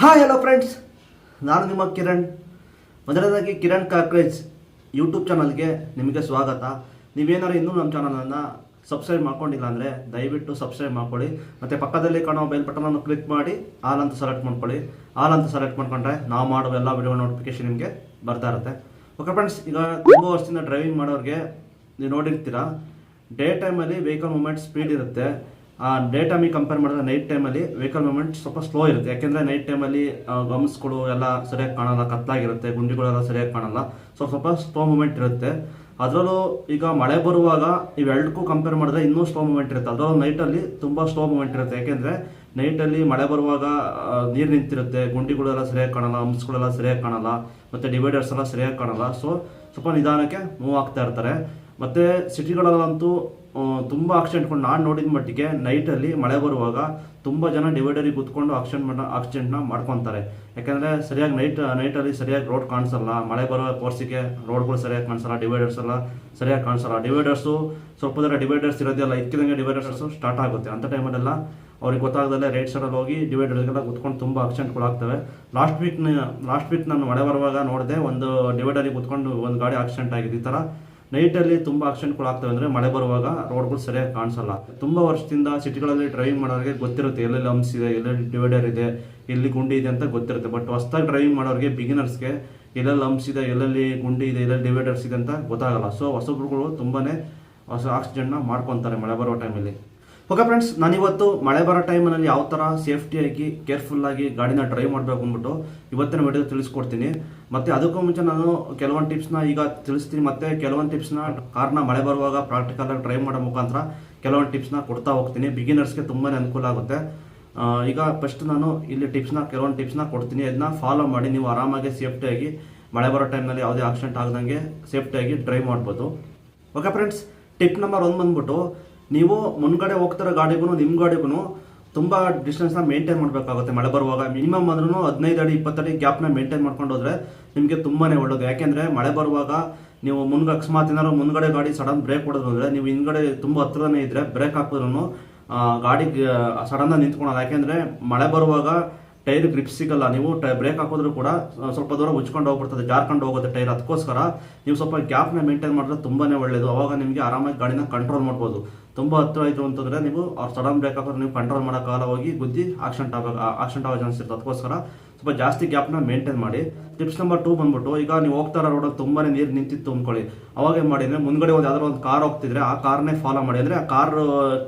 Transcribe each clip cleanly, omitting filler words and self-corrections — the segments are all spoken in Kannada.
ಹಾಯ್ ಹಲೋ ಫ್ರೆಂಡ್ಸ್, ನಾನು ನಿಮ್ಮ ಕಿರಣ್. ಮೊದಲನೇದಾಗಿ ಕಿರಣ್ ಕ್ರೇಜ್ ಯೂಟ್ಯೂಬ್ ಚಾನಲ್ಗೆ ನಿಮಗೆ ಸ್ವಾಗತ. ನೀವೇನಾದ್ರು ಇನ್ನೂ ನಮ್ಮ ಚಾನಲನ್ನು ಸಬ್ಸ್ಕ್ರೈಬ್ ಮಾಡ್ಕೊಂಡಿಲ್ಲ ಅಂದರೆ ದಯವಿಟ್ಟು ಸಬ್ಸ್ಕ್ರೈಬ್ ಮಾಡ್ಕೊಳ್ಳಿ. ಮತ್ತು ಪಕ್ಕದಲ್ಲಿ ಕಾಣೋ ಬೆಲ್ ಬಟನನ್ನು ಕ್ಲಿಕ್ ಮಾಡಿ ಆಲ್ ಅಂತ ಸೆಲೆಕ್ಟ್ ಮಾಡ್ಕೊಳ್ಳಿ. ಆಲ್ ಅಂತ ಸೆಲೆಕ್ಟ್ ಮಾಡ್ಕೊಂಡ್ರೆ ನಾವು ಮಾಡುವ ಎಲ್ಲ ವಿಡಿಯೋ ನೋಟಿಫಿಕೇಶನ್ ನಿಮಗೆ ಬರ್ತಾ ಇರುತ್ತೆ. ಓಕೆ ಫ್ರೆಂಡ್ಸ್, ಈಗ ತುಂಬ ವರ್ಷದಿಂದ ಡ್ರೈವಿಂಗ್ ಮಾಡೋರಿಗೆ ನೀವು ನೋಡಿರ್ತೀರ, ಡೇ ಟೈಮಲ್ಲಿ ವೆಹಿಕಲ್ ಮೂವ್ಮೆಂಟ್ ಸ್ಪೀಡ್ ಇರುತ್ತೆ. ಡೇ ಟೈಮಿಗೆ ಕಂಪೇರ್ ಮಾಡಿದ್ರೆ ನೈಟ್ ಟೈಮಲ್ಲಿ ವೆಹಿಕಲ್ ಮೂವ್ಮೆಂಟ್ ಸ್ವಲ್ಪ ಸ್ಲೋ ಇರುತ್ತೆ. ಯಾಕೆಂದರೆ ನೈಟ್ ಟೈಮಲ್ಲಿ ಗಮ್ಸ್ಗಳು ಎಲ್ಲ ಸರಿಯಾಗಿ ಕಾಣಲ್ಲ, ಕತ್ತಲಾಗಿರುತ್ತೆ, ಗುಂಡಿಗಳೆಲ್ಲ ಸರಿಯಾಗಿ ಕಾಣಲ್ಲ, ಸ್ವಲ್ಪ ಸ್ಲೋ ಮೂವ್ಮೆಂಟ್ ಇರುತ್ತೆ. ಅದರಲ್ಲೂ ಈಗ ಮಳೆ ಬರುವಾಗ ಇವೆರಡಕ್ಕೂ ಕಂಪೇರ್ ಮಾಡಿದ್ರೆ ಇನ್ನೂ ಸ್ಲೋ ಮೂವ್ಮೆಂಟ್ ಇರುತ್ತೆ. ಅದರಲ್ಲೂ ನೈಟಲ್ಲಿ ತುಂಬ ಸ್ಲೋ ಮೂವ್ಮೆಂಟ್ ಇರುತ್ತೆ. ಯಾಕೆಂದರೆ ನೈಟಲ್ಲಿ ಮಳೆ ಬರುವಾಗ ನೀರು ನಿಂತಿರುತ್ತೆ, ಗುಂಡಿಗಳೆಲ್ಲ ಸರಿಯಾಗಿ ಕಾಣಲ್ಲ, ಹಂಪ್ಸ್ಗಳೆಲ್ಲ ಸರಿಯಾಗಿ ಕಾಣಲ್ಲ, ಮತ್ತು ಡಿವೈಡರ್ಸ್ ಎಲ್ಲ ಸರಿಯಾಗಿ ಕಾಣಲ್ಲ. ಸೊ ಸ್ವಲ್ಪ ನಿಧಾನಕ್ಕೆ ಮೂವ್ ಆಗ್ತಾ ಇರ್ತಾರೆ. ಮತ್ತು ಸಿಟಿಗಳಲ್ಲಂತೂ ತುಂಬ ಆಕ್ಸಿಡೆಂಟ್ಕೊಂಡು ನಾನು ನೋಡಿದ ಮಟ್ಟಿಗೆ ನೈಟಲ್ಲಿ ಮಳೆ ಬರುವಾಗ ತುಂಬ ಜನ ಡಿವೈಡರಿಗೆ ಕೂತ್ಕೊಂಡು ಆಕ್ಸಿಡೆಂಟ್ನ ಮಾಡ್ಕೊತಾರೆ. ಯಾಕೆಂದರೆ ಸರಿಯಾಗಿ ನೈಟಲ್ಲಿ ಸರಿಯಾಗಿ ರೋಡ್ ಕಾಣಿಸಲ್ಲ, ಮಳೆ ಬರೋ ಫೋರ್ಸಿಗೆ ರೋಡ್ಗಳು ಸರಿಯಾಗಿ ಕಾಣಿಸಲ್ಲ, ಡಿವೈಡರ್ಸ್ ಎಲ್ಲ ಸರಿಯಾಗಿ ಕಾಣಿಸಲ್ಲ. ಡಿವೈಡರ್ಸು ಸ್ವಲ್ಪ ದೂರ ಡಿವೈಡರ್ಸ್ ಇರೋದಿಲ್ಲ, ಇಕ್ಕಿದಂಗೆ ಡಿವೈಡರ್ಸು ಸ್ಟಾರ್ಟ್ ಆಗುತ್ತೆ. ಅಂಥ ಟೈಮಲ್ಲೆಲ್ಲ ಅವ್ರಿಗೆ ಗೊತ್ತಾಗದಲ್ಲೇ ರೈಟ್ ಸೈಡಲ್ಲಿ ಹೋಗಿ ಡಿವೈಡರ್ಗೆಲ್ಲ ಕೂತ್ಕೊಂಡು ತುಂಬ ಆಕ್ಸಿಡೆಂಟ್ಗಳು ಆಗ್ತವೆ. ಲಾಸ್ಟ್ ವೀಕ್ ನಾನು ಮಳೆ ಬರುವಾಗ ನೋಡಿದೆ, ಒಂದು ಡಿವೈಡರಿಗೆ ಕೂತ್ಕೊಂಡು ಒಂದು ಗಾಡಿ ಆಕ್ಸಿಡೆಂಟ್ ಆಗಿದೆ. ಈ ಥರ ನೈಟಲ್ಲಿ ತುಂಬ ಆಕ್ಸಿಡೆಂಟ್ಗಳು ಆಗ್ತವೆ. ಅಂದರೆ ಮಳೆ ಬರುವಾಗ ರೋಡ್ಗಳು ಸರಿಯಾಗಿ ಕಾಣಿಸಲ್ಲ. ತುಂಬ ವರ್ಷದಿಂದ ಸಿಟಿಗಳಲ್ಲಿ ಡ್ರೈವಿಂಗ್ ಮಾಡೋರಿಗೆ ಗೊತ್ತಿರುತ್ತೆ, ಎಲ್ಲೆಲ್ಲಿ ಹಂಪ್ಸ್ ಇದೆ, ಎಲ್ಲೆಲ್ಲಿ ಡಿವೈಡರ್ ಇದೆ, ಎಲ್ಲಿ ಗುಂಡಿ ಇದೆ ಅಂತ ಗೊತ್ತಿರುತ್ತೆ. ಬಟ್ ಹೊಸದಾಗಿ ಡ್ರೈವಿಂಗ್ ಮಾಡೋರಿಗೆ, ಬಿಗಿನರ್ಸ್ಗೆ ಎಲ್ಲೆಲ್ಲಿ ಹಂಪ್ಸ್ ಇದೆ, ಎಲ್ಲೆಲ್ಲಿ ಗುಂಡಿ ಇದೆ, ಎಲ್ಲೆಲ್ಲಿ ಡಿವೈಡರ್ಸ್ ಇದೆ ಅಂತ ಗೊತ್ತಾಗಲ್ಲ. ಸೊ ಹೊಸಬ್ರುಗಳು ತುಂಬಾ ಹೊಸ ಆಕ್ಸಿಡೆಂಟ್ನ ಮಾಡ್ಕೊತಾರೆ ಮಳೆ ಬರೋ ಟೈಮಲ್ಲಿ. ಓಕೆ ಫ್ರೆಂಡ್ಸ್, ನಾನಿವತ್ತು ಮಳೆ ಬರೋ ಟೈಮಲ್ಲಿ ಯಾವ ಥರ ಸೇಫ್ಟಿಯಾಗಿ ಕೇರ್ಫುಲ್ಲಾಗಿ ಗಾಡಿನ ಡ್ರೈವ್ ಮಾಡಬೇಕು ಅಂದ್ಬಿಟ್ಟು ಇವತ್ತಿನ ವಿಡಿಯೋ ತಿಳಿಸ್ಕೊಡ್ತೀನಿ. ಮತ್ತು ಅದಕ್ಕೂ ಮುಂಚೆ ನಾನು ಕೆಲವೊಂದು ಟಿಪ್ಸ್ನ ಈಗ ತಿಳಿಸ್ತೀನಿ. ಮತ್ತು ಕೆಲವೊಂದು ಟಿಪ್ಸ್ನ ಕಾರ್ನ ಮಳೆ ಬರುವಾಗ ಪ್ರಾಕ್ಟಿಕಲಾಗಿ ಡ್ರೈವ್ ಮಾಡೋ ಮುಖಾಂತರ ಕೆಲವೊಂದು ಟಿಪ್ಸ್ನ ಕೊಡ್ತಾ ಹೋಗ್ತೀನಿ. ಬಿಗಿನರ್ಸ್ಗೆ ತುಂಬಾ ಅನುಕೂಲ ಆಗುತ್ತೆ. ಈಗ ಫಸ್ಟ್ ನಾನು ಇಲ್ಲಿ ಕೆಲವೊಂದು ಟಿಪ್ಸ್ನ ಕೊಡ್ತೀನಿ. ಅದನ್ನ ಫಾಲೋ ಮಾಡಿ ನೀವು ಆರಾಮಾಗಿ ಸೇಫ್ಟಿಯಾಗಿ ಮಳೆ ಬರೋ ಟೈಮ್ನಲ್ಲಿ ಯಾವುದೇ ಆಕ್ಸಿಡೆಂಟ್ ಆಗದಂಗೆ ಸೇಫ್ಟಿಯಾಗಿ ಡ್ರೈವ್ ಮಾಡ್ಬೋದು. ಓಕೆ ಫ್ರೆಂಡ್ಸ್, ಟಿಪ್ ನಂಬರ್ 1 ಬಂದ್ಬಿಟ್ಟು, ನೀವು ಮುನ್ಗಡೆ ಹೋಗ್ತಿರೋ ಗಾಡಿಗೂ ನಿಮ್ಮ ಗಾಡಿಗೂ ತುಂಬ ಡಿಸ್ಟೆನ್ಸ್ನ ಮೇಂಟೈನ್ ಮಾಡಬೇಕಾಗುತ್ತೆ. ಮಳೆ ಬರುವಾಗ ಮಿನಿಮಮ್ ಅಂದ್ರೂ 15 ಅಡಿ 20 ಅಡಿ ಗ್ಯಾಪ್ನ ಮೇಂಟೈನ್ ಮಾಡ್ಕೊಂಡು ಹೋದ್ರೆ ನಿಮಗೆ ತುಂಬಾ ಒಳ್ಳೆಯದು. ಯಾಕೆಂದರೆ ಮಳೆ ಬರುವಾಗ ನೀವು ಅಕಸ್ಮಾತ್ ಏನಾದ್ರು ಮುಂದ್ಗಡೆ ಗಾಡಿ ಸಡನ್ ಬ್ರೇಕ್ ಹೊಡೋದು ಅಂದರೆ, ನೀವು ಹಿಂದ್ಗಡೆ ತುಂಬ ಹತ್ರನೇ ಇದ್ದರೆ ಬ್ರೇಕ್ ಹಾಕಿದ್ರೂ ಗಾಡಿ ಸಡನ್ನ ನಿಂತ್ಕೊಳಲ್ಲ. ಯಾಕೆಂದರೆ ಮಳೆ ಬರುವಾಗ ಟೈರ್ ಗ್ರಿಪ್ ಸಿಗಲ್ಲ. ನೀವು ಬ್ರೇಕ್ ಹಾಕಿದ್ರು ಕೂಡ ಸ್ವಲ್ಪ ದೂರ ಉಚ್ಕೊಂಡು ಹೋಗ್ಬಿಡ್ತದೆ, ಜಾರ್ಕೊಂಡು ಹೋಗುತ್ತೆ ಟೈರ್. ಅದಕ್ಕೋಸ್ಕರ ನೀವು ಸ್ವಲ್ಪ ಗ್ಯಾಪ್ನ ಮೇಂಟೈನ್ ಮಾಡಿದ್ರೆ ತುಂಬಾ ಒಳ್ಳೆಯದು. ಅವಾಗ ನಿಮಗೆ ಆರಾಮಾಗಿ ಗಾಡಿನ ಕಂಟ್ರೋಲ್ ಮಾಡ್ಬೋದು. ತುಂಬ ಹತ್ರ ಆಯಿತು ಅಂತಂದರೆ ನೀವು ಅವ್ರು ಸಡನ್ ಬ್ರೇಕ್ ಹಾಕಿದ್ರೆ ನೀವು ಕಂಟ್ರೋಲ್ ಮಾಡೋಕ್ಕಾಗಲ್ಲ, ಹೋಗಿ ಗುದ್ದಿ ಆಕ್ಸಿಡೆಂಟ್ ಆಗೋ ಚಾನ್ಸ್ ಇರುತ್ತೆ. ಅದಕ್ಕೋಸ್ಕರ ಸ್ವಲ್ಪ ಜಾಸ್ತಿ ಗ್ಯಾಪ್ನ ಮೇಂಟೈನ್ ಮಾಡಿ. ಟಿಪ್ಸ್ ನಂಬರ್ 2 ಬಂದ್ಬಿಟ್ಟು, ಈಗ ನೀವು ಹೋಗ್ತಾರ ರೋಡಲ್ಲಿ ತುಂಬಾ ನೀರು ನಿಂತಿತ್ತು ಅಂದ್ಕೊಳ್ಳಿ, ಅವಾಗ ಏನು ಮಾಡಿ ಅಂದರೆ ಮುಂದ್ಗಡೆ ಯಾವ್ದಾದ್ರು ಒಂದು ಕಾರ್ ಹೋಗ್ತಿದ್ರೆ ಆ ಕಾರ್ನೇ ಫಾಲೋ ಮಾಡಿ. ಅಂದರೆ ಆ ಕಾರ್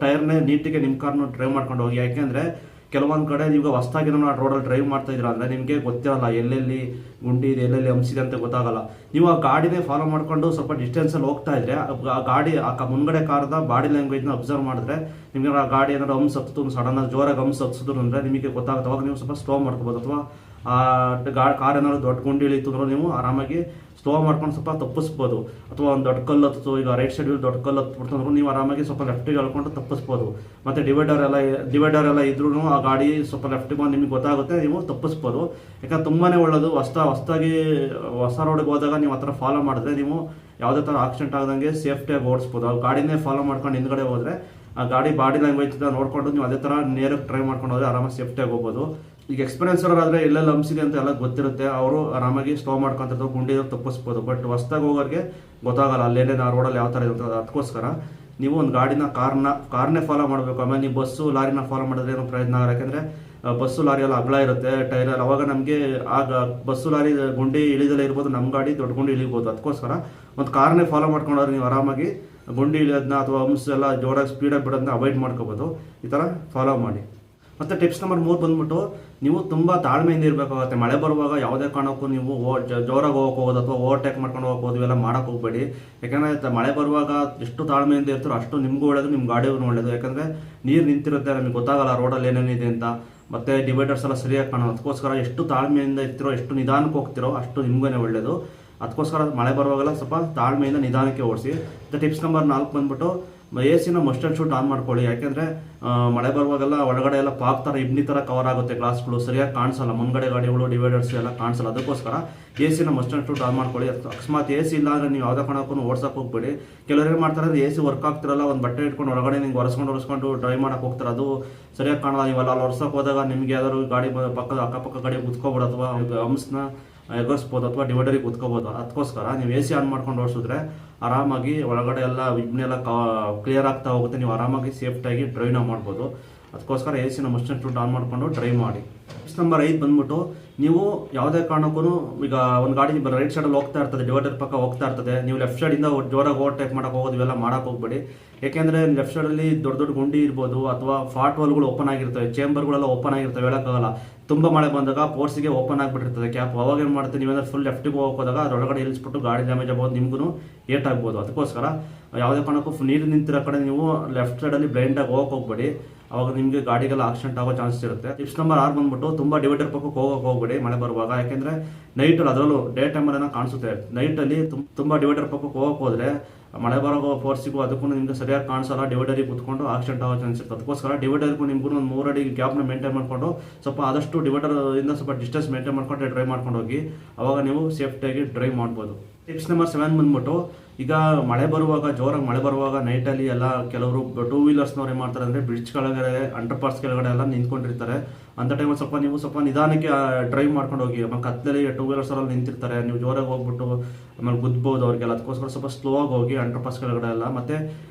ಟೈರ್ನೇ ನೀಟಿಗೆ ನಿಮ್ಮ ಕಾರ್ನ ಡ್ರೈವ್ ಮಾಡ್ಕೊಂಡು ಹೋಗಿ. ಯಾಕೆಂದರೆ ಕೆಲವೊಂದು ಕಡೆ ಈಗ ಹೊಸದಾಗಿ ರೋಡಲ್ಲಿ ಡ್ರೈವ್ ಮಾಡ್ತಾ ಇದ್ದೀರಾ ಅಂದರೆ ನಿಮಗೆ ಗೊತ್ತಿರಲ್ಲ ಎಲ್ಲೆಲ್ಲಿ ಗುಂಡಿ ಇದೆ, ಎಲ್ಲೆಲ್ಲಿ ಹಂಪ್ಸಿದೆ ಅಂತ ಗೊತ್ತಾಗಲ್ಲ. ನೀವು ಆ ಗಾಡಿನೇ ಫಾಲೋ ಮಾಡ್ಕೊಂಡು ಸ್ವಲ್ಪ ಡಿಸ್ಟೆನ್ಸಲ್ಲಿ ಹೋಗ್ತಾ ಇದ್ರೆ ಆ ಗಾಡಿ ಮುನ್ಗಡೆ ಕಾರ್ದ ಬಾಡಿ ಲ್ಯಾಂಗ್ವೇಜ್ನ ಅಬ್ಸರ್ವ್ ಮಾಡಿದ್ರೆ ನಿಮಗೆ ಆ ಗಾಡಿ ಏನಾದ್ರು ಹಂಪ್ಸ್ ಹತ್ತಿತು, ಸಡನ್ನಾಗಿ ಜೋರಾಗಿ ಹಂಪ್ಸ್ ಹತ್ತಿದ್ರು ಅಂದರೆ ನಿಮಗೆ ಗೊತ್ತಾಗುತ್ತೆ. ಅವಾಗ ನೀವು ಸ್ವಲ್ಪ ಸ್ಲೋ ಮಾಡ್ಕೋಬೋದು. ಅಥವಾ ಕಾರ್ ಏನಾದ್ರು ದೊಡ್ಡ ಗುಂಡಿ ಇಳಿತು ಅಂದ್ರೆ ನೀವು ಆರಾಮಾಗಿ ಸ್ಲೋ ಮಾಡ್ಕೊಂಡು ಸ್ವಲ್ಪ ತಪ್ಪಿಸ್ಬೋದು. ಅಥವಾ ಒಂದು ದೊಡ್ಡ ಕಲ್ಲು ಹತ್ತು, ಈಗ ರೈಟ್ ಸೈಡ್ ದೊಡ್ಡ ಕಲ್ಲು ಹತ್ಬಿಡ್ತು ಅಂದ್ರೆ ನೀವು ಆರಾಮಾಗಿ ಸ್ವಲ್ಪ ಲೆಫ್ಟಿಗೆ ಹೇಳ್ಕೊಂಡು ತಪ್ಪಿಸ್ಬೋದು. ಮತ್ತು ಡಿವೈಡರ್ ಎಲ್ಲ ಇದ್ರೂ ಆ ಗಾಡಿ ಸ್ವಲ್ಪ ಲೆಫ್ಟಿಗೆ ಬಂದು ನಿಮಗೆ ಗೊತ್ತಾಗುತ್ತೆ, ನೀವು ತಪ್ಪಿಸ್ಬೋದು. ಯಾಕಂದ್ರೆ ತುಂಬಾ ಒಳ್ಳೆಯದು. ಹೊಸ ರೋಡಿಗೆ ಹೋದಾಗ ನೀವು ಆ ಥರ ಫಾಲೋ ಮಾಡಿದ್ರೆ ನೀವು ಯಾವುದೇ ಥರ ಆಕ್ಸಿಡೆಂಟ್ ಆಗದಂಗೆ ಸೇಫ್ಟಿಯಾಗಿ ಓಡಿಸ್ಬೋದು. ಆ ಗಾಡಿನೇ ಫಾಲೋ ಮಾಡ್ಕೊಂಡು ಹಿಂದ್ಗಡೆ ಹೋದರೆ ಆ ಗಾಡಿ ಬಾಡಿ ಲ್ಯಾಂಗ್ವೇಜ್ ನೋಡ್ಕೊಂಡು ನೀವು ಅದೇ ಥರ ನೇರಕ್ಕೆ ಡ್ರೈವ್ ಮಾಡ್ಕೊಂಡು ಹೋದರೆ ಆರಾಮಾಗಿ ಸೇಫ್ಟಿಯಾಗಿ ಹೋಗ್ಬೋದು. ಈಗ ಎಕ್ಸ್ಪೀರಿಯನ್ಸ್ ಅವರಾದರೆ ಎಲ್ಲೆಲ್ಲಿ ಹಂಪ್ಸಿದೆ ಅಂತ ಎಲ್ಲ ಗೊತ್ತಿರುತ್ತೆ, ಅವರು ಆರಾಮಾಗಿ ಸ್ಲೋ ಮಾಡ್ಕೊಂತ ಗುಂಡಿ ತಪ್ಪಿಸ್ಬೋದು. ಬಟ್ ಹೊಸ್ದಾಗಿ ಹೋಗೋರಿಗೆ ಗೊತ್ತಾಗಲ್ಲ ಅಲ್ಲೇನೇ ಆ ರೋಡಲ್ಲಿ ಯಾವ ಥರ ಇರುತ್ತೆ. ಅದಕ್ಕೋಸ್ಕರ ನೀವು ಒಂದು ಕಾರ್ನೇ ಫಾಲೋ ಮಾಡಬೇಕು. ಆಮೇಲೆ ನೀವು ಬಸ್ಸು ಲಾರಿನ ಫಾಲೋ ಮಾಡಿದ್ರೆ ಏನೋ ಪ್ರಯೋಜನ ಆಗಲ್ಲ. ಯಾಕೆಂದರೆ ಬಸ್ಸು ಲಾರಿ ಎಲ್ಲ ಅಗಲ ಇರುತ್ತೆ ಟೈರಲ್ಲಿ, ಅವಾಗ ನಮಗೆ ಆಗ ಬಸ್ಸು ಲಾರಿ ಗುಂಡಿ ಇಳಿದಲ್ಲೇ ಇರ್ಬೋದು, ನಮ್ಮ ಗಾಡಿ ದೊಡ್ಡ ಗುಂಡಿ ಇಳಿಬೋದು. ಅದಕ್ಕೋಸ್ಕರ ಒಂದು ಕಾರ್ನೇ ಫಾಲೋ ಮಾಡ್ಕೊಂಡ್ರೆ ನೀವು ಆರಾಮಾಗಿ ಗುಂಡಿ ಇಳಿಯೋದನ್ನ ಅಥವಾ ಹಂಪ್ಸ್ ಎಲ್ಲ ಜೋರಾಗಿ ಸ್ಪೀಡಾಗಿ ಬಿಡೋದನ್ನ ಅವಾಯ್ಡ್ ಮಾಡ್ಕೋಬೋದು. ಈ ಥರ ಫಾಲೋ ಮಾಡಿ. ಮತ್ತು ಟಿಪ್ಸ್ ನಂಬರ್ 3 ಬಂದ್ಬಿಟ್ಟು, ನೀವು ತುಂಬ ತಾಳ್ಮೆಯಿಂದ ಇರಬೇಕಾಗುತ್ತೆ. ಮಳೆ ಬರುವಾಗ ಯಾವುದೇ ಕಾರಣಕ್ಕೂ ನೀವು ಜೋರಾಗಿ ಹೋಗೋದು ಅಥವಾ ಓವರ್ಟೇಕ್ ಮಾಡ್ಕೊಂಡು ಹೋಗೋದು ಇವೆಲ್ಲ ಮಾಡೋಕೆ ಹೋಗಬೇಡಿ. ಯಾಕಂದರೆ ಮಳೆ ಬರುವಾಗ ಎಷ್ಟು ತಾಳ್ಮೆಯಿಂದ ಇರ್ತಾರೋ ಅಷ್ಟು ನಿಮಗೂ ಒಳ್ಳೆಯದು, ನಿಮ್ಮ ಗಾಡಿಗೂ ಒಳ್ಳೆಯದು. ಯಾಕಂದರೆ ನೀರು ನಿಂತಿರುತ್ತೆ, ನಮಗೆ ಗೊತ್ತಾಗಲ್ಲ ರೋಡಲ್ಲಿ ಏನೇನಿದೆ ಅಂತ. ಮತ್ತು ಡಿವೈಡರ್ಸ್ ಎಲ್ಲ ಸರಿಯಾಗಿ ಕಾಣೋದು. ಅದಕ್ಕೋಸ್ಕರ ಎಷ್ಟು ತಾಳ್ಮೆಯಿಂದ ಇರ್ತಿರೋ, ಎಷ್ಟು ನಿಧಾನಕ್ಕೆ ಹೋಗ್ತಿರೋ ಅಷ್ಟು ನಿಮಗೇ ಒಳ್ಳೆಯದು. ಅದಕ್ಕೋಸ್ಕರ ಮಳೆ ಬರುವಾಗೆಲ್ಲ ಸ್ವಲ್ಪ ತಾಳ್ಮೆಯಿಂದ ನಿಧಾನಕ್ಕೆ ಓಡಿಸಿ. ಮತ್ತು ಟಿಪ್ಸ್ ನಂಬರ್ 4 ಬಂದ್ಬಿಟ್ಟು, ಎ ಸಿನ ಮಸ್ಟ್ ಆ್ಯಂಡ್ ಶೂಟ್ ಆನ್ ಮಾಡ್ಕೊಳ್ಳಿ. ಯಾಕೆಂದರೆ ಮಳೆ ಬರುವಾಗೆಲ್ಲ ಒಳಗಡೆ ಎಲ್ಲ ಪಾಕ್ ಥರ ಇಬ್ನಿ ಥರ ಕವರ್ ಆಗುತ್ತೆ, ಗ್ಲಾಸ್ಗಳು ಸರಿಯಾಗಿ ಕಾಣಿಸಲ್ಲ, ಮುಂದ್ಗಡೆ ಗಾಡಿಗಳು ಡಿವೈಡರ್ಸ್ ಎಲ್ಲ ಕಾಣಿಸಲ್ಲ. ಅದಕ್ಕೋಸ್ಕರ ಎ ಸಿನ ಮಸ್ಟ್ ಆ್ಯಂಡ್ ಶೂಟ್ ಆನ್ ಮಾಡ್ಕೊಳ್ಳಿ. ಅಕಸ್ಮಾತ್ ಎ ಸಿ ಇಲ್ಲ ಅಂದರೆ ನೀವು ಯಾವುದೇ ಕಾರಣಕ್ಕೂ ಓಡಿಸೋಕೆ ಹೋಗ್ಬೇಡಿ. ಕೆಲವರು ಏನು ಮಾಡ್ತಾರೆ ಅಂದರೆ ಎ ಸಿ ವರ್ಕ್ ಆಗ್ತಿರಲ್ಲ, ಒಂದು ಬಟ್ಟೆ ಇಟ್ಕೊಂಡು ಒಳಗಡೆ ನಿಮ್ಗೆ ಒರೆಸ್ಕೊಂಡು ಡ್ರೈವ್ ಮಾಡೋಕೆ ಹೋಗ್ತಾರೆ, ಅದು ಸರಿಯಾಗಿ ಕಾಣಲ್ಲ. ನೀವಲ್ಲ ಅಲ್ಲಿ ಒರೆಸೋಕೆ ಹೋದಾಗ ನಿಮ್ಗೆ ಯಾವ್ದಾದ್ರು ಗಾಡಿ ಪಕ್ಕದ ಅಕ್ಕಪಕ್ಕ ಗಾಡಿ ಕುತ್ಕೋಬೋದು, ಅಥವಾ ಹಂಪ್ಸ್ನ ಎಗರ್ಸ್ಬೋದು, ಅಥವಾ ಡಿವೈಡರಿಗೆ ಕುತ್ಕೋಬೋದು. ಅದಕ್ಕೋಸ್ಕರ ನೀವು ಎ ಸಿ ಆನ್ ಮಾಡ್ಕೊಂಡು ಓಡಿಸಿದ್ರೆ ಆರಾಮಾಗಿ ಒಳಗಡೆ ಎಲ್ಲ ವಿಘ್ನೆಲ್ಲ ಕ್ಲಿಯರ್ ಆಗ್ತಾ ಹೋಗುತ್ತೆ, ನೀವು ಆರಾಮಾಗಿ ಸೇಫ್ಟಿಯಾಗಿ ಡ್ರೈವ್ನ ಮಾಡ್ಬೋದು. ಅದಕ್ಕೋಸ್ಕರ ಎ ಸಿನ ಮಸ್ಟ್ ಆ್ಯಂಡ್ ಶೂಟ್ ಆನ್ ಮಾಡಿಕೊಂಡು ಡ್ರೈವ್ ಮಾಡಿ. ಟಿಪ್ಸ್ ನಂಬರ್ 5 ಬಂದ್ಬಿಟ್ಟು, ನೀವು ಯಾವುದೇ ಕಾರಣಕ್ಕೂ ಈಗ ಒಂದು ಗಾಡಿ ರೈಟ್ ಸೈಡಲ್ಲಿ ಹೋಗ್ತಾ ಇರ್ತದೆ, ಡಿವೈಡರ್ ಪಕ್ಕ ಹೋಗ್ತಾ ಇರ್ತದೆ, ನೀವು ಲೆಫ್ಟ್ ಸೈಡಿಂದ ಜೋರಾಗಿ ಓವರ್ಟೇಕ್ ಮಾಡೋಕೆ ಹೋಗೋದು, ಇವೆಲ್ಲ ಮಾಡೋಕೆ ಹೋಗ್ಬೇಡಿ. ಯಾಕೆಂದರೆ ಲೆಫ್ಟ್ ಸೈಡಲ್ಲಿ ದೊಡ್ಡ ದೊಡ್ಡ ಗುಂಡಿ ಇರ್ಬೋದು, ಅಥವಾ ಫಾಟ್ ವಾಲ್ಗಳು ಓಪನ್ ಆಗಿರ್ತವೆ, ಚೇಂಬರ್ಗಳೆಲ್ಲ ಓಪನ್ ಆಗಿರ್ತವೆ, ಹೇಳೋಕ್ಕಾಗಲ್ಲ. ತುಂಬ ಮಳೆ ಬಂದಾಗ ಫೋರ್ಸಿಗೆ ಓಪನ್ ಆಗಿಬಿಟ್ಟಿರ್ತದೆ ಕ್ಯಾಪ್. ಅವಾಗ ಏನು ಮಾಡ್ತೀವಿ, ನೀವೇನಾದ್ರು ಫುಲ್ ಲೆಫ್ಟಿಗೆ ಹೋಗೋದಾಗ ಅದರೊಳಗಡೆ ಇಳಿಸ್ಬಿಟ್ಟು ಗಾಡಿ ಡ್ಯಾಮೇಜ್ ಆಗ್ಬೋದು, ನಿಮಗೂ ಏಟ್ ಆಗ್ಬೋದು. ಅದಕ್ಕೋಸ್ಕರ ಯಾವುದೇ ಕಾರಣಕ್ಕೂ ನೀರು ನಿಂತಿರೋ ಕಡೆ ನೀವು ಲೆಫ್ಟ್ ಸೈಡಲ್ಲಿ ಬ್ಲೈಂಡಾಗಿ ಹೋಗಕ್ಕೆ ಹೋಗ್ಬೇಡಿ, ಅವಾಗ ನಿಮಗೆ ಗಾಡಿಗೆಲ್ಲ ಆಕ್ಸಿಡೆಂಟ್ ಆಗೋ ಚಾನ್ಸಸ್ ಇರುತ್ತೆ. ಟಿಪ್ಸ್ ನಂಬರ್ 6 ಬಂದ್ಬಿಟ್ಟು, ತುಂಬ ಡಿವೈಡರ್ ಪಕ್ಕಕ್ಕೆ ಹೋಗಬೇಡಿ ಮಳೆ ಬರುವಾಗ. ಯಾಕೆಂದರೆ ನೈಟಲ್ಲಿ, ಅದರಲ್ಲೂ ಡೇ ಟೈಮಲ್ಲಿ ಕಾಣಿಸುತ್ತೆ, ನೈಟಲ್ಲಿ ತುಂಬ ಡಿವೈಡರ್ ಪಕ್ಕಕ್ಕೆ ಹೋಗಕ್ಕೆ ಹೋದರೆ ಮಳೆ ಬರೋ ಫೋರ್ಸಿಗೂ ಅದಕ್ಕೂ ನಿಮಗೆ ಸರಿಯಾಗಿ ಕಾಣಿಸಲ್ಲ, ಡಿವೈಡರಿಗೆ ಕುತ್ಕೊಂಡು ಆಕ್ಸಿಡೆಂಟ್ ಆಗೋ ಚಾನ್ಸ್ ಇರುತ್ತೆ. ಅದಕ್ಕೋಸ್ಕರ ಡಿವೈಡರ್ಗೂ ನಿಮಗೂ ಒಂದು 3 ಅಡಿ ಗ್ಯಾಪ್ನ ಮೇಂಟೈನ್ ಮಾಡಿಕೊಂಡು, ಸ್ವಲ್ಪ ಆದಷ್ಟು ಡಿವೈಡರಿಂದ ಸ್ವಲ್ಪ ಡಿಸ್ಟೆನ್ಸ್ ಮೇಂಟೈನ್ ಮಾಡ್ಕೊಂಡು ಡ್ರೈವ್ ಮಾಡ್ಕೊಂಡು ಹೋಗಿ, ಅವಾಗ ನೀವು ಸೇಫ್ಟಿಯಾಗಿ ಡ್ರೈವ್ ಮಾಡ್ಬೋದು. ಟಿಪ್ಸ್ ನಂಬರ್ 7 ಬಂದ್ಬಿಟ್ಟು, ಈಗ ಮಳೆ ಬರುವಾಗ, ಜೋರಾಗಿ ಮಳೆ ಬರುವಾಗ ನೈಟಲ್ಲಿ ಎಲ್ಲ ಕೆಲವರು 2 ವೀಲರ್ಸ್ನವ್ರು ಏನು ಮಾಡ್ತಾರೆ ಅಂದರೆ ಬ್ರಿಡ್ಜ್ ಕೆಳಗಡೆ, ಅಂಡರ್ ಪಾಸ್ ಕೆಳಗಡೆ ಎಲ್ಲ ನಿಂತ್ಕೊಂಡಿರ್ತಾರೆ. ಅಂಥ ಟೈಮಲ್ಲಿ ಸ್ವಲ್ಪ ನಿಧಾನಕ್ಕೆ ಡ್ರೈವ್ ಮಾಡ್ಕೊಂಡು ಹೋಗಿ. ಆಮೇಲೆ ಕತ್ತಲಲ್ಲಿ 2 ವೀಲರ್ಸಲ್ಲಿ ನಿಂತಿರ್ತಾರೆ, ನೀವು ಜೋರಾಗಿ ಹೋಗ್ಬಿಟ್ಟು ಆಮೇಲೆ ಗುದ್ಬೋದು ಅವ್ರಿಗೆಲ್ಲ. ಅದಕ್ಕೋಸ್ಕರ ಸ್ವಲ್ಪ ಸ್ಲೋ ಆಗಿ ಹೋಗಿ ಅಂಡರ್ ಪಾಸ್ ಕೆಳಗಡೆ ಎಲ್ಲ. ಮತ್ತು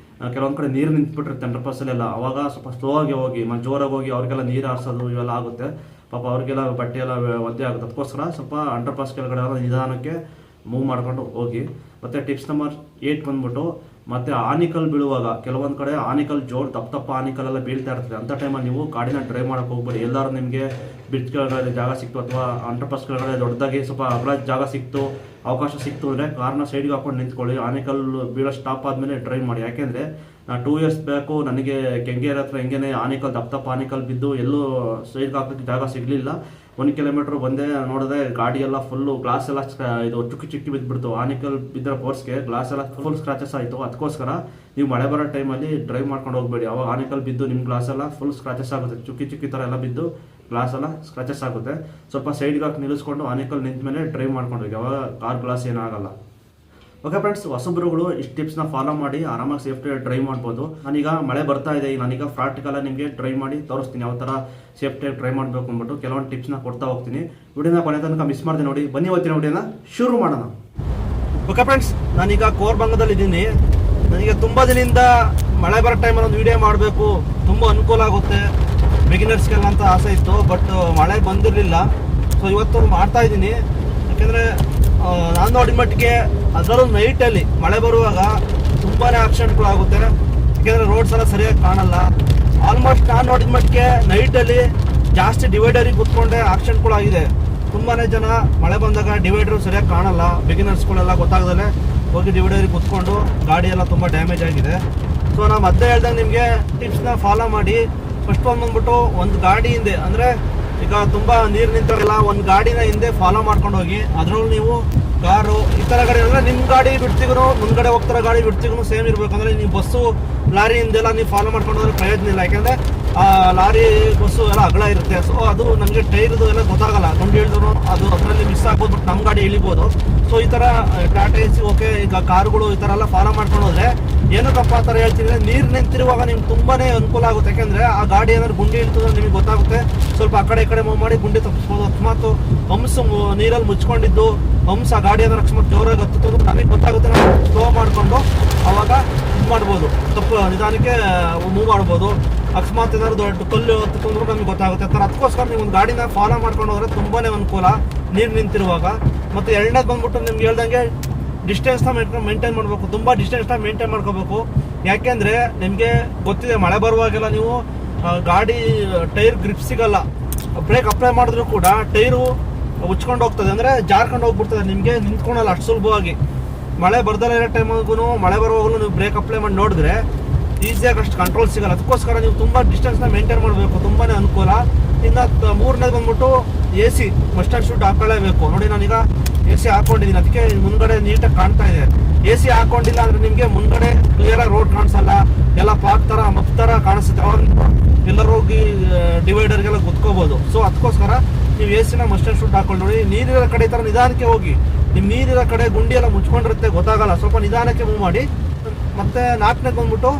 ಕೆಲವೊಂದು ಕಡೆ ನೀರು ನಿಂತ್ಬಿಟ್ಟಿರುತ್ತೆ ಅಂಡರ್ ಪಾಸಲ್ಲೆಲ್ಲ, ಅವಾಗ ಸ್ವಲ್ಪ ಸ್ಲೋ ಆಗಿ ಹೋಗಿ, ಮತ್ತು ಜೋರಾಗಿ ಹೋಗಿ ಅವ್ರಿಗೆಲ್ಲ ನೀರು ಹಾರಿಸೋದು ಇವೆಲ್ಲ ಆಗುತ್ತೆ, ಪಾಪ ಅವ್ರಿಗೆಲ್ಲ ಬಟ್ಟೆ ಎಲ್ಲ ಒದ್ದೆ ಆಗುತ್ತೆ. ಅದಕ್ಕೋಸ್ಕರ ಸ್ವಲ್ಪ ಅಂಡರ್ ಪಾಸ್ ಕೆಳಗಡೆ ಎಲ್ಲ ನಿಧಾನಕ್ಕೆ ಮೂವ್ ಮಾಡ್ಕೊಂಡು ಹೋಗಿ. ಮತ್ತು ಟಿಪ್ಸ್ ನಂಬರ್ 8 ಬಂದ್ಬಿಟ್ಟು, ಮತ್ತು ಆನಿಕಲ್ ಬೀಳುವಾಗ ಕೆಲವೊಂದು ಕಡೆ ಆನಿಕಲ್ ದಪ್ಪ ಆನಿಕಲ್ ಬೀಳ್ತಾ ಇರ್ತದೆ. ಅಂಥ ಟೈಮಲ್ಲಿ ನೀವು ಗಾಡಿನ ಡ್ರೈವ್ ಮಾಡೋಕೆ ಹೋಗ್ಬೇಡಿ. ಎಲ್ಲರೂ ನಿಮಗೆ ಬ್ರಿಡ್ಜ್ ಕೆಳಗಡೆ ಜಾಗ ಸಿಕ್ತು, ಅಥವಾ ಅಂಡರ್ ಪಾಸ್ ಕೆಳಗಡೆ ದೊಡ್ಡದಾಗಿ ಸ್ವಲ್ಪ ಅಗಲ ಜಾಗ ಸಿಕ್ತು, ಅವಕಾಶ ಸಿಕ್ತು ಅಂದರೆ ಕಾರ್ನ ಸೈಡ್ಗೆ ಹಾಕೊಂಡು ನಿಂತ್ಕೊಳ್ಳಿ. ಆನಿಕಲ್ ಬೀಳೋ ಸ್ಟಾಪ್ ಆದಮೇಲೆ ಡ್ರೈವ್ ಮಾಡಿ. ಯಾಕೆಂದರೆ 2 ಇಯರ್ಸ್ ಬ್ಯಾಕು ನನಗೆ ಕೆಂಗೇರಿ ಹತ್ರ ಹೆಂಗೇನೆ ಆನಿಕಲ್ ದಪ್ಪ ಆನಿಕಲ್ ಬಿದ್ದು ಎಲ್ಲೂ ಸೈಡ್ಗೆ ಹಾಕೋಕ್ಕೆ ಜಾಗ ಸಿಗಲಿಲ್ಲ. 1 ಕಿಲೋಮೀಟ್ರ್ ಬಂದೆ, ನೋಡಿದೆ ಗಾಡಿ ಎಲ್ಲ ಫುಲ್ಲು ಗ್ಲಾಸ್ ಎಲ್ಲ ಇದು ಚುಕ್ಕಿ ಬಿದ್ದುಬಿಡ್ತು. ಆನಿಕಲ್ ಬಿದ್ದರೆ ಫೋರ್ಸ್ಗೆ ಗ್ಲಾಸ್ ಎಲ್ಲ ಫುಲ್ ಸ್ಕ್ರಾಚಸ್ ಆಯಿತು. ಅದಕ್ಕೋಸ್ಕರ ನೀವು ಮಳೆ ಬರೋ ಟೈಮಲ್ಲಿ ಡ್ರೈವ್ ಮಾಡ್ಕೊಂಡು ಹೋಗಬೇಡಿ. ಅವಾಗ ಆನಿಕಲ್ ಬಿದ್ದು ನಿಮ್ಮ ಗ್ಲಾಸ್ ಎಲ್ಲ ಫುಲ್ ಸ್ಕ್ರಾಚಸ್ ಆಗುತ್ತೆ, ಚುಕ್ಕಿ ಥರ ಎಲ್ಲ ಬಿದ್ದು ಗ್ಲಾಸ್ ಎಲ್ಲ ಸ್ಕ್ರಾಚಸ್ ಆಗುತ್ತೆ. ಸ್ವಲ್ಪ ಸೈಡ್ಗೆ ಹಾಕಿ ನಿಲ್ಲಿಸ್ಕೊಂಡು ಆನಿಕಲ್ ನಿಂತ ಮೇಲೆ ಡ್ರೈವ್ ಮಾಡ್ಕೊಂಡು ಹೋಗಿ, ಅವಾಗ ಕಾರ್ ಗ್ಲಾಸ್ ಏನಾಗಲ್ಲ. ಓಕೆ ಫ್ರೆಂಡ್ಸ್, ಹೊಸಬ್ರುಗಳು ಇಷ್ಟು ಟಿಪ್ಸ್ನ ಫಾಲೋ ಮಾಡಿ ಆರಾಮಾಗಿ ಸೇಫ್ಟಿ ಡ್ರೈವ್ ಮಾಡ್ಬೋದು. ನಾನೀಗ ಮಳೆ ಬರ್ತಾ ಇದೆ, ನಾನೀಗ ಪ್ರಾಕ್ಟಿಕಲ್ ನಿಮಗೆ ಡ್ರೈವ್ ಮಾಡಿ ತೋರಿಸ್ತೀನಿ, ಯಾವ ಥರ ಸೇಫ್ಟಿಯಾಗಿ ಡ್ರೈವ್ ಮಾಡಬೇಕು ಅಂದ್ಬಿಟ್ಟು ಕೆಲವೊಂದು ಟಿಪ್ಸ್ನ ಕೊಡ್ತಾ ಹೋಗ್ತೀನಿ. ವಿಡಿಯೋನ ಕೊನೆ ತನಕ ಮಿಸ್ ಮಾಡಿದೆ ನೋಡಿ. ಬನ್ನಿ ಇವತ್ತಿನ ವಿಡಿಯೋನ ಶುರು ಮಾಡೋಣ. ಓಕೆ ಫ್ರೆಂಡ್ಸ್, ನಾನೀಗ ಕೋರ್ಬಂಗದಲ್ಲಿ ಇದ್ದೀನಿ. ನನಗೆ ತುಂಬ ದಿನದಿಂದ ಮಳೆ ಬರೋ ಟೈಮಲ್ಲಿ ಒಂದು ವಿಡಿಯೋ ಮಾಡಬೇಕು, ತುಂಬ ಅನುಕೂಲ ಆಗುತ್ತೆ ಬಿಗಿನರ್ಸ್ಗೆಲ್ಲ ಅಂತ ಆಸೆ ಇತ್ತು. ಬಟ್ ಮಳೆ ಬಂದಿರಲಿಲ್ಲ, ಸೊ ಇವತ್ತು ಮಾಡ್ತಾ ಇದ್ದೀನಿ. ಯಾಕೆಂದರೆ ನಾನು ನೋಡಿದ ಮಟ್ಟಿಗೆ ಅದರಲ್ಲೂ ನೈಟಲ್ಲಿ ಮಳೆ ಬರುವಾಗ ತುಂಬಾ ಆಕ್ಸಿಡೆಂಟ್ಗಳಾಗುತ್ತೆ. ಯಾಕೆಂದರೆ ರೋಡ್ಸ್ ಎಲ್ಲ ಸರಿಯಾಗಿ ಕಾಣಲ್ಲ. ಆಲ್ಮೋಸ್ಟ್ ನಾನು ನೋಡಿದ ಮಟ್ಟಿಗೆ ನೈಟಲ್ಲಿ ಜಾಸ್ತಿ ಡಿವೈಡರಿಗೆ ಕೂತ್ಕೊಂಡೆ ಆಕ್ಸಿಡೆಂಟ್ಗಳಾಗಿದೆ. ತುಂಬಾ ಜನ ಮಳೆ ಬಂದಾಗ ಡಿವೈಡರ್ ಸರಿಯಾಗಿ ಕಾಣಲ್ಲ, ಬಿಗಿನರ್ಸ್ಗಳೆಲ್ಲ ಗೊತ್ತಾಗದಲ್ಲೇ ಹೋಗಿ ಡಿವೈಡರಿಗೆ ಕೂತ್ಕೊಂಡು ಗಾಡಿ ಎಲ್ಲ ತುಂಬ ಡ್ಯಾಮೇಜ್ ಆಗಿದೆ. ಸೊ ನಾನು ಮತ್ತೆ ಹೇಳ್ದಂಗೆ ನಿಮಗೆ ಟಿಪ್ಸ್ನ ಫಾಲೋ ಮಾಡಿ. ಫಸ್ಟ್ ಬಂದ್ಬಿಟ್ಟು ಒಂದು ಗಾಡಿ ಹಿಂದೆ, ಅಂದರೆ ಈಗ ತುಂಬ ನೀರು ನಿಂತಾಗೆಲ್ಲ ಒಂದು ಗಾಡಿನ ಹಿಂದೆ ಫಾಲೋ ಮಾಡ್ಕೊಂಡು ಹೋಗಿ. ಅದರಲ್ಲೂ ನೀವು ಕಾರು ಈ ಥರ ಗಾಡಿ ಅಂದರೆ ನಿಮ್ಮ ಗಾಡಿ ಬಿಡ್ತಿಗೂ ಮುಂದ್ಗಡೆ ಹೋಗ್ತಾರ ಗಾಡಿ ಬಿಡ್ತಿಗೂ ಸೇಮ್ ಇರಬೇಕಂದ್ರೆ ನೀವು ಬಸ್ಸು ಲಾರಿ ಹಿಂದೆಲ್ಲ ನೀವು ಫಾಲೋ ಮಾಡ್ಕೊಂಡು ಹೋದ್ರೆ ಪ್ರಯೋಜನ ಇಲ್ಲ. ಯಾಕೆಂದರೆ ಲಾರಿ ಬಸ್ಸು ಎಲ್ಲ ಅಗಲ ಇರುತ್ತೆ. ಸೊ ಅದು ನಮಗೆ ಟೈರ್ದು ಎಲ್ಲ ಗೊತ್ತಾಗಲ್ಲ, ಗುಂಡಿ ಹಿಡಿದ್ರು ಅದು ಅದರಲ್ಲಿ ಮಿಸ್ ಆಗ್ಬೋದು, ಬಟ್ ನಮ್ಮ ಗಾಡಿ ಇಳಿಬೋದು. ಸೊ ಈ ಥರ ಟಾಟಾ ಎಸಿ ಓಕೆ, ಈಗ ಕಾರುಗಳು ಈ ಥರ ಎಲ್ಲ ಫಾಲೋ ಮಾಡ್ಕೊಂಡು ಹೋದರೆ ಏನಕ್ಕಪ್ಪ ಆ ಥರ ಹೇಳ್ತೀನಿ ಅಂದರೆ, ನೀರು ನಿಂತಿರುವಾಗ ನಿಮ್ಗೆ ತುಂಬಾ ಅನುಕೂಲ ಆಗುತ್ತೆ. ಯಾಕೆಂದರೆ ಆ ಗಾಡಿ ಏನಾದ್ರು ಗುಂಡಿ ಇಳ್ತದೆ ನಿಮಗೆ ಗೊತ್ತಾಗುತ್ತೆ, ಸ್ವಲ್ಪ ಆ ಕಡೆ ಮೂವ್ ಮಾಡಿ ಗುಂಡಿ ತಪ್ಪಿಸ್ಬೋದು. ಅಕಸ್ಮಾತ್ ಹಂಸು ನೀರಲ್ಲಿ ಮುಚ್ಕೊಂಡಿದ್ದು ಹಂಸ ಆ ಗಾಡಿ ಏನಾದ್ರು ಅಕಸ್ಮಾತ್ ಜೋರಾಗಿ ಹತ್ತುತ್ತಂದ್ರೆ ನಮಗೆ ಗೊತ್ತಾಗುತ್ತೆ, ನಾವು ಸ್ಲೋ ಮಾಡಿಕೊಂಡು ಅವಾಗ ಇದು ಮಾಡ್ಬೋದು, ತಪ್ಪು ನಿಧಾನಕ್ಕೆ ಮೂವ್ ಮಾಡ್ಬೋದು. ಅಕಸ್ಮಾತ್ ಏನಾದ್ರು ದೊಡ್ಡ ಕಲ್ಲು ಹತ್ತುತ್ತಂದ್ರೂ ನಮಗೆ ಗೊತ್ತಾಗುತ್ತೆ. ಅದಕ್ಕೋಸ್ಕರ ನೀವು ಒಂದು ಗಾಡಿನ ಫಾಲೋ ಮಾಡ್ಕೊಂಡು ಹೋದರೆ ತುಂಬಾ ಅನುಕೂಲ ನೀರು ನಿಂತಿರುವಾಗ. ಮತ್ತು ಎರಡನೇದು ಬಂದ್ಬಿಟ್ಟು ನಿಮ್ಗೆ ಹೇಳ್ದಂಗೆ ಡಿಸ್ಟೆನ್ಸ್ನ ಮೇಂಟೈನ್ ಮಾಡಬೇಕು, ತುಂಬ ಡಿಸ್ಟೆನ್ಸ್ನ ಮೇಂಟೈನ್ ಮಾಡ್ಕೋಬೇಕು. ಯಾಕೆಂದರೆ ನಿಮಗೆ ಗೊತ್ತಿದೆ ಮಳೆ ಬರುವಾಗೆಲ್ಲ ನೀವು ಗಾಡಿ ಟೈರ್ ಗ್ರಿಪ್ ಸಿಗಲ್ಲ, ಬ್ರೇಕ್ ಅಪ್ಲೈ ಮಾಡಿದ್ರು ಕೂಡ ಟೈರು ಉಚ್ಕೊಂಡು ಹೋಗ್ತದೆ, ಅಂದರೆ ಜಾರ್ಕೊಂಡು ಹೋಗ್ಬಿಡ್ತದೆ, ನಿಮಗೆ ನಿಂತ್ಕೊಳಲ್ಲ ಅಷ್ಟು ಸುಲಭವಾಗಿ. ಮಳೆ ಬರ್ದಲ್ಲ ಇರೋ ಟೈಮಾಗೂ ಮಳೆ ಬರುವಾಗಲೂ ನೀವು ಬ್ರೇಕ್ ಅಪ್ಲೈ ಮಾಡಿ ನೋಡಿದ್ರೆ ಈಸಿಯಾಗಿ ಅಷ್ಟು ಕಂಟ್ರೋಲ್ ಸಿಗಲ್ಲ. ಅದಕ್ಕೋಸ್ಕರ ನೀವು ತುಂಬ ಡಿಸ್ಟೆನ್ಸ್ನ ಮೇಂಟೈನ್ ಮಾಡಬೇಕು, ತುಂಬಾ ಅನುಕೂಲ. ಇನ್ನು ಮೂರನೇದು ಬಂದ್ಬಿಟ್ಟು A C must and shoot ಹಾಕೊಳ್ಳೇಬೇಕು. ನೋಡಿ ನಾನೀಗ ಎ ಸಿ ಹಾಕೊಂಡಿದ್ದೀನಿ, ಅದಕ್ಕೆ ಮುಂದ್ಗಡೆ ನೀಟಾಗಿ ಕಾಣ್ತಾ ಇದೆ. AC ಹಾಕೊಂಡಿಲ್ಲ ಅಂದರೆ ನಿಮಗೆ ಮುಂದ್ಗಡೆ ಕ್ಲಿಯರಾಗಿ ರೋಡ್ ಕಾಣಿಸಲ್ಲ, ಎಲ್ಲ ಪಾಕ್ ಥರ ಮಪ್ ಥರ ಕಾಣಿಸುತ್ತೆ. ಅವಾಗ ಎಲ್ಲರೂ ಹೋಗಿ ಡಿವೈಡರ್ಗೆಲ್ಲ ಕುತ್ಕೋಬೋದು. ಸೊ ಅದಕ್ಕೋಸ್ಕರ ನೀವು AC ಮಸ್ಟ್ ಆ್ಯಂಡ್ ಶುಡ್ ಹಾಕೊಂಡು ನೋಡಿ. ನೀರಿರೋ ಕಡೆ ಈ ಥರ ನಿಧಾನಕ್ಕೆ ಹೋಗಿ, ನಿಮ್ಮ ನೀರಿರೋ ಕಡೆ ಗುಂಡಿ ಎಲ್ಲ ಮುಚ್ಕೊಂಡಿರುತ್ತೆ, ಗೊತ್ತಾಗಲ್ಲ. ಸ್ವಲ್ಪ ನಿಧಾನಕ್ಕೆ ಮೂವ್ ಮಾಡಿ. ಮತ್ತು 4ನೇದು ಬಂದ್ಬಿಟ್ಟು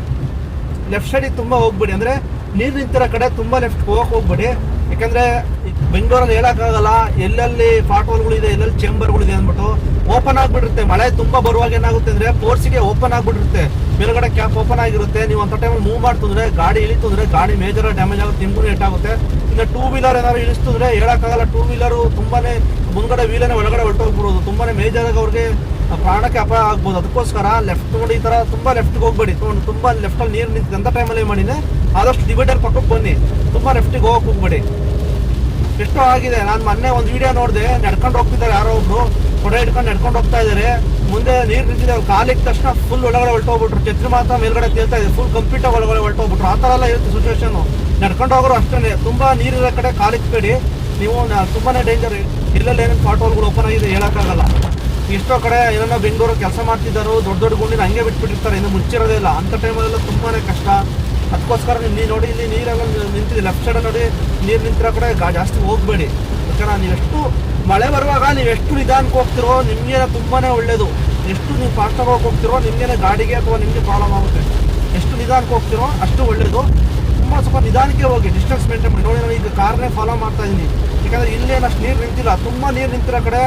ಲೆಫ್ಟ್ ಸೈಡಿಗೆ ತುಂಬ ಹೋಗ್ಬೇಡಿ, ಅಂದರೆ ನೀರು ನಿಂತಿರೋ ಕಡೆ ತುಂಬ ಲೆಫ್ಟ್ ಹೋಗಕ್ಕೆ ಹೋಗ್ಬೇಡಿ. ಯಾಕಂದರೆ ಬೆಂಗಳೂರಲ್ಲಿ ಹೇಳೋಕ್ಕಾಗಲ್ಲ ಎಲ್ಲೆಲ್ಲಿ ಪಾಟ್ ಹೋಲ್ಗಳಿದೆ, ಎಲ್ಲೆಲ್ಲಿ ಚೇಂಬರ್ಗಳಿದೆ ಅಂದ್ಬಿಟ್ಟು. ಓಪನ್ ಆಗಿಬಿಟ್ಟಿರುತ್ತೆ. ಮಳೆ ತುಂಬ ಬರುವಾಗ ಏನಾಗುತ್ತೆ ಅಂದರೆ ಫೋರ್ಸಿಗೆ ಓಪನ್ ಆಗಿಬಿಟ್ಟಿರುತ್ತೆ, ಮೇಲ್ಗಡೆ ಕ್ಯಾಪ್ ಓಪನ್ ಆಗಿರುತ್ತೆ. ನೀವು ಅಂತ ಟೈಮಲ್ಲಿ ಮೂವ್ ಮಾಡ್ತಿದ್ರೆ ಗಾಡಿ ಇಳಿತು ಅಂದರೆ ಗಾಡಿ ಮೇಜರ್ ಡ್ಯಾಮೇಜ್ ಆಗುತ್ತೆ, ನಿಮ್ಗೂ ಏಟಾಗುತ್ತೆ. ಇನ್ನು 2 ವೀಲರ್ ಏನಾದ್ರು ಇಳಿಸ್ತಂದ್ರೆ ಹೇಳೋಕ್ಕಾಗಲ್ಲ. 2 ವೀಲರು ತುಂಬಾ ಮುಂದ್ಗಡೆ ವೀಲನೇ ಒಳಗಡೆ ಹೊರಟೋಗ್ಬಿಡೋದು, ತುಂಬಾ ಮೇಜರಾಗಿ ಅವ್ರಿಗೆ ಪ್ರಾಣಕ್ಕೆ ಅಪಾಯ ಆಗ್ಬೋದು. ಅದಕ್ಕೋಸ್ಕರ ಲೆಫ್ಟ್ ನೋಡಿ, ಈ ಥರ ತುಂಬ ಲೆಫ್ಟಿಗೆ ಹೋಗ್ಬೇಡಿ. ತುಂಬ ಲೆಫ್ಟಲ್ಲಿ ನೀರು ನಿಂತಿದೆ ಅಂತ ಟೈಮಲ್ಲಿ ಮಾಡಿನೇ ಆದಷ್ಟು ಡಿವೈಡರ್ ಪಕ್ಕಕ್ಕೆ ಬನ್ನಿ, ತುಂಬ ಲೆಫ್ಟಿಗೆ ಹೋಗಕ್ಕೆ ಹೋಗ್ಬೇಡಿ. ಎಷ್ಟೋ ಆಗಿದೆ. ನಾನು ಮೊನ್ನೆ ಒಂದು ವಿಡಿಯೋ ನೋಡಿದೆ, ನಡ್ಕೊಂಡು ಹೋಗ್ತಿದ್ದಾರೆ ಯಾರೋ ಒಬ್ರು, ಕೊಡೆ ಹಿಡ್ಕೊಂಡು ನಡ್ಕೊಂಡು ಹೋಗ್ತಾ ಇದ್ದಾರೆ. ಮುಂದೆ ನೀರು ನಿಂತಿದೆ, ಅವ್ರು ಕಾಲಿಗೆ ತಕ್ಷಣ ಫುಲ್ ಒಳಗಡೆ ಹೊರಟೋಗ್ಬಿಟ್ರು. ಛತ್ರಿ ಮಾತ್ರ ಮೇಲ್ಗಡೆ ತೇಲ್ತಾ ಇದೆ, ಫುಲ್ ಕಂಪ್ಲೀಟಾಗಿ ಒಳಗಡೆ ಹೊರಟೋಗ್ಬಿಟ್ರು. ಆ ಥರ ಎಲ್ಲ ಇರುತ್ತೆ ಸಿಚುವೇಶನು. ನಡ್ಕೊಂಡು ಹೋಗೋರು ಅಷ್ಟೇ, ತುಂಬ ನೀರಿರೋ ಕಡೆ ಕಾಲಿಕ್ಬೇಡಿ ನೀವು, ತುಂಬಾ ಡೇಂಜರ್. ಇಲ್ಲೆಲ್ಲ ಏನೇನು ಪಾಟ್ ಹೋಲ್ಗಳು ಓಪನ್ ಆಗಿದೆ ಹೇಳೋಕ್ಕಾಗಲ್ಲ. ಎಷ್ಟೋ ಕಡೆ ಏನೋ ಬೆಂಗಳೂರು ಕೆಲಸ ಮಾಡ್ತಿದ್ದಾರೋ ದೊಡ್ಡ ದೊಡ್ಡ ಗುಂಡಿನ ಹಂಗೆ ಬಿಟ್ಬಿಟ್ಟಿರ್ತಾರೆ, ಇನ್ನು ಮುಚ್ಚಿರೋದೇ ಇಲ್ಲ. ಅಂಥ ಟೈಮಲ್ಲೆಲ್ಲ ತುಂಬಾ ಕಷ್ಟ. ಅದಕ್ಕೋಸ್ಕರ ನೀವು ನೋಡಿ, ಇಲ್ಲಿ ನೀರೆಲ್ಲ ನಿಂತಿದೆ, ಲೆಫ್ಟ್ ಸೈಡ್ ನೋಡಿ ನೀರು ನಿಂತಿರೋ ಕಡೆ ಜಾಸ್ತಿ ಹೋಗಬೇಡಿ. ಯಾಕಂದ್ರೆ ನೀವೆಷ್ಟು ಮಳೆ ಬರುವಾಗ ನೀವೆಷ್ಟು ನಿಧಾನಕ್ಕೆ ಹೋಗ್ತಿರೋ ನಿಮಗೆ ತುಂಬಾ ಒಳ್ಳೆಯದು. ಎಷ್ಟು ನೀವು ಫಾಸ್ಟಾಗಿ ಹೋಗ್ತಿರೋ ನಿಮಗೇನೆ ಗಾಡಿಗೆ ಅಥವಾ ನಿಮಗೆ ಪ್ರಾಬ್ಲಮ್ ಆಗುತ್ತೆ. ಎಷ್ಟು ನಿಧಾನಕ್ಕೆ ಹೋಗ್ತಿರೋ ಅಷ್ಟು ಒಳ್ಳೆಯದು. ಸ್ವಲ್ಪ ನಿಧಾನಕ್ಕೆ ಹೋಗಿ, ಡಿಸ್ಟೆನ್ಸ್ ಮೇಂಟೈನ್ ಮಾಡಿ. ನೋಡಿ, ನಾನು ಈಗ ಕಾರ್ನೇ ಫಾಲೋ ಮಾಡ್ತಾ ಇದ್ದೀನಿ, ಯಾಕಂದರೆ ಇಲ್ಲೇನು ಅಷ್ಟು ನೀರು ನಿಂತಿಲ್ಲ. ತುಂಬ ನೀರು ನಿಂತಿರೋ ಕಡೆ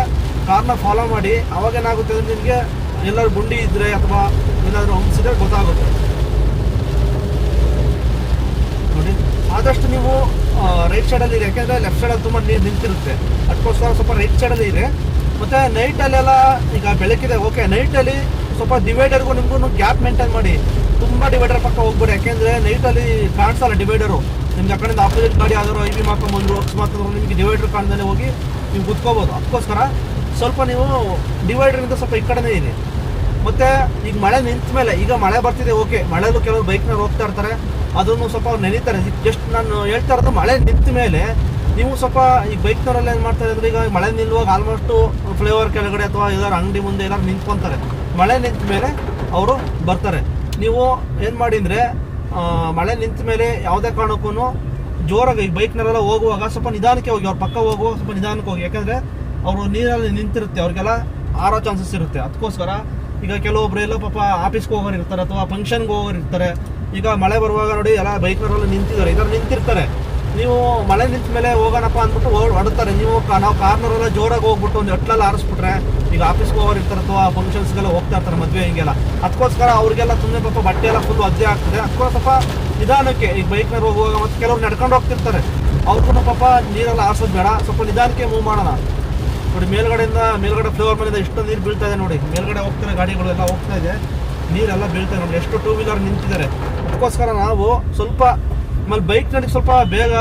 ಕಾರ್ನ ಫಾಲೋ ಮಾಡಿ. ಅವಾಗೇನಾಗುತ್ತೆ ಅಂದರೆ ನಿಮಗೆ ಎಲ್ಲರೂ ಗುಂಡಿ ಇದ್ದರೆ ಅಥವಾ ಏನಾದರೂ ಹಂಸಿದ್ರೆ ಗೊತ್ತಾಗುತ್ತೆ. ನೋಡಿ, ಆದಷ್ಟು ನೀವು ರೈಟ್ ಸೈಡಲ್ಲಿ ಇದೆ, ಯಾಕೆಂದರೆ ಲೆಫ್ಟ್ ಸೈಡಲ್ಲಿ ತುಂಬ ನೀರು ನಿಂತಿರುತ್ತೆ. ಅದಕ್ಕೋಸ್ಕರ ಸ್ವಲ್ಪ ರೈಟ್ ಸೈಡಲ್ಲಿ ಇದೆ. ಮತ್ತು ನೈಟಲ್ಲೆಲ್ಲ ಈಗ ಬೆಳಕಿದೆ, ಓಕೆ, ನೈಟಲ್ಲಿ ಸ್ವಲ್ಪ ಡಿವೈಡರ್ಗೂ ನಿಮಗೂ ಗ್ಯಾಪ್ ಮೇಂಟೈನ್ ಮಾಡಿ. ತುಂಬ ಡಿವೈಡರ್ ಪಕ್ಕ ಹೋಗ್ಬೇಡಿ, ಯಾಕೆಂದರೆ ನೈಟಲ್ಲಿ ಕಾಣಿಸಲ್ಲ ಡಿವೈಡರು. ನಿಮ್ಗೆ ಆ ಕಡೆಯಿಂದ ಆಪೋಸಿಟ್ ಗಾಡಿ ಯಾವ್ದಾದ್ರು IB ಮಾಡ್ಕೊಂಬಂದ್ರು ಅಕಸ್ಮಾತ್ ನಿಮಗೆ ಡಿವೈಡರ್ ಕಾಣ್ದೇ ಹೋಗಿ ನೀವು ಕುತ್ಕೋಬೋದು. ಅದಕ್ಕೋಸ್ಕರ ಸ್ವಲ್ಪ ನೀವು ಡಿವೈಡರಿಂದ ಸ್ವಲ್ಪ ಈ ಕಡೆನೇ ಇದೆ. ಮತ್ತು ಈಗ ಮಳೆ ನಿಂತ ಮೇಲೆ, ಈಗ ಮಳೆ ಬರ್ತಿದೆ, ಓಕೆ, ಮಳೆಯಲ್ಲೂ ಕೆಲವರು ಬೈಕ್ನಲ್ಲಿ ಹೋಗ್ತಾ ಇರ್ತಾರೆ, ಅದನ್ನು ಸ್ವಲ್ಪ ಅವ್ರು ನೆನೀತಾರೆ. ಜಸ್ಟ್ ನಾನು ಹೇಳ್ತಾ ಇರೋದು, ಮಳೆ ನಿಂತ ಮೇಲೆ ನೀವು ಸ್ವಲ್ಪ ಈಗ ಬೈಕ್ನವರೆಲ್ಲ ಏನು ಮಾಡ್ತಾರೆ ಅಂದರೆ, ಈಗ ಮಳೆ ನಿಲ್ಲುವಾಗ ಆಲ್ಮೋಸ್ಟು ಫ್ಲೈಓವರ್ ಕೆಳಗಡೆ ಅಥವಾ ಎಲ್ಲರೂ ಅಂಗಡಿ ಮುಂದೆ ಎಲ್ಲರೂ ನಿಂತ್ಕೊತಾರೆ. ಮಳೆ ನಿಂತ ಮೇಲೆ ಅವರು ಬರ್ತಾರೆ. ನೀವು ಏನು ಮಾಡಿ ಅಂದರೆ, ಮಳೆ ನಿಂತ ಮೇಲೆ ಯಾವುದೇ ಕಾರಣಕ್ಕೂ ಜೋರಾಗಿ ಈಗ ಬೈಕ್ನಲ್ಲೆಲ್ಲ ಹೋಗುವಾಗ ಸ್ವಲ್ಪ ನಿಧಾನಕ್ಕೆ ಹೋಗಿ, ಅವ್ರ ಪಕ್ಕ ಹೋಗುವಾಗ ಸ್ವಲ್ಪ ನಿಧಾನಕ್ಕೆ ಹೋಗಿ. ಯಾಕಂದರೆ ಅವರು ನೀರಲ್ಲಿ ನಿಂತಿರುತ್ತೆ, ಅವ್ರಿಗೆಲ್ಲ ಆರೋ ಚಾನ್ಸಸ್ ಇರುತ್ತೆ. ಅದಕ್ಕೋಸ್ಕರ ಈಗ ಕೆಲವೊಬ್ರು ಎಲ್ಲ ಪಾಪ ಆಫೀಸ್ಗೆ ಹೋಗೋರು ಇರ್ತಾರೆ ಅಥವಾ ಫಂಕ್ಷನ್ಗೆ ಹೋಗೋರು ಇರ್ತಾರೆ. ಈಗ ಮಳೆ ಬರುವಾಗ ನೋಡಿ ಎಲ್ಲ ಬೈಕ್ನವರೆಲ್ಲ ನಿಂತಿದ್ದಾರೆ, ಇದರಲ್ಲಿ ನಿಂತಿರ್ತಾರೆ. ನೀವು ಮಳೆ ನಿಂತ ಮೇಲೆ ಹೋಗೋಣಪ್ಪ ಅಂದ್ಬಿಟ್ಟು ಹೊಡುತ್ತಾರೆ. ನಾವು ಕಾರ್ನವರೆಲ್ಲ ಜೋರಾಗಿ ಹೋಗ್ಬಿಟ್ಟು ಒಂದು ಎಟ್ಲೆಲ್ಲ ಆರಿಸ್ಬಿಟ್ರೆ, ಈಗ ಆಫೀಸ್ಗೆ ಹೋಗೋರು ಇರ್ತಾರೆ ಅಥವಾ ಫಂಕ್ಷನ್ಸ್ಗೆಲ್ಲ ಹೋಗ್ತಾ ಇರ್ತಾರೆ, ಮದುವೆ ಹಿಂಗೆಲ್ಲ. ಅದಕ್ಕೋಸ್ಕರ ಅವ್ರಿಗೆಲ್ಲ ಸುಮ್ಮನೆ ಪಾಪ ಬಟ್ಟೆ ಎಲ್ಲ ಫುಲ್ ಒದ್ದೆ ಆಗ್ತದೆ. ಅದಕ್ಕೋಸ್ಕರ ಸ್ವಲ್ಪ ನಿಧಾನಕ್ಕೆ ಈಗ ಬೈಕ್ನಲ್ಲಿ ಹೋಗುವಾಗ, ಮತ್ತು ಕೆಲವ್ರು ನಡ್ಕೊಂಡು ಹೋಗ್ತಿರ್ತಾರೆ, ಅವ್ರಿಗೂ ಪಾಪ ನೀರೆಲ್ಲ ಆರಿಸೋದು ಬೇಡ, ಸ್ವಲ್ಪ ನಿಧಾನಕ್ಕೆ ಮೂವ್ ಮಾಡೋಣ. ನೋಡಿ, ಮೇಲ್ಗಡೆ ಫ್ಲೈಓವರ್ ಮೇಲಿಂದ ಇಷ್ಟೊಂದು ನೀರು ಬೀಳ್ತಾ ಇದೆ. ನೋಡಿ, ಮೇಲ್ಗಡೆ ಹೋಗ್ತಾರೆ ಗಾಡಿಗಳು ಎಲ್ಲ ಹೋಗ್ತಾ ಇದೆ, ನೀರೆಲ್ಲ ಬೀಳ್ತಾ ನೋಡಿ, ಎಷ್ಟು 2 ವೀಲರ್ ನಿಂತಿದ್ದಾರೆ. ಅದಕ್ಕೋಸ್ಕರ ನಾವು ಸ್ವಲ್ಪ ಆಮೇಲೆ ಬೈಕ್ನಲ್ಲಿ ಸ್ವಲ್ಪ ಬೇಗ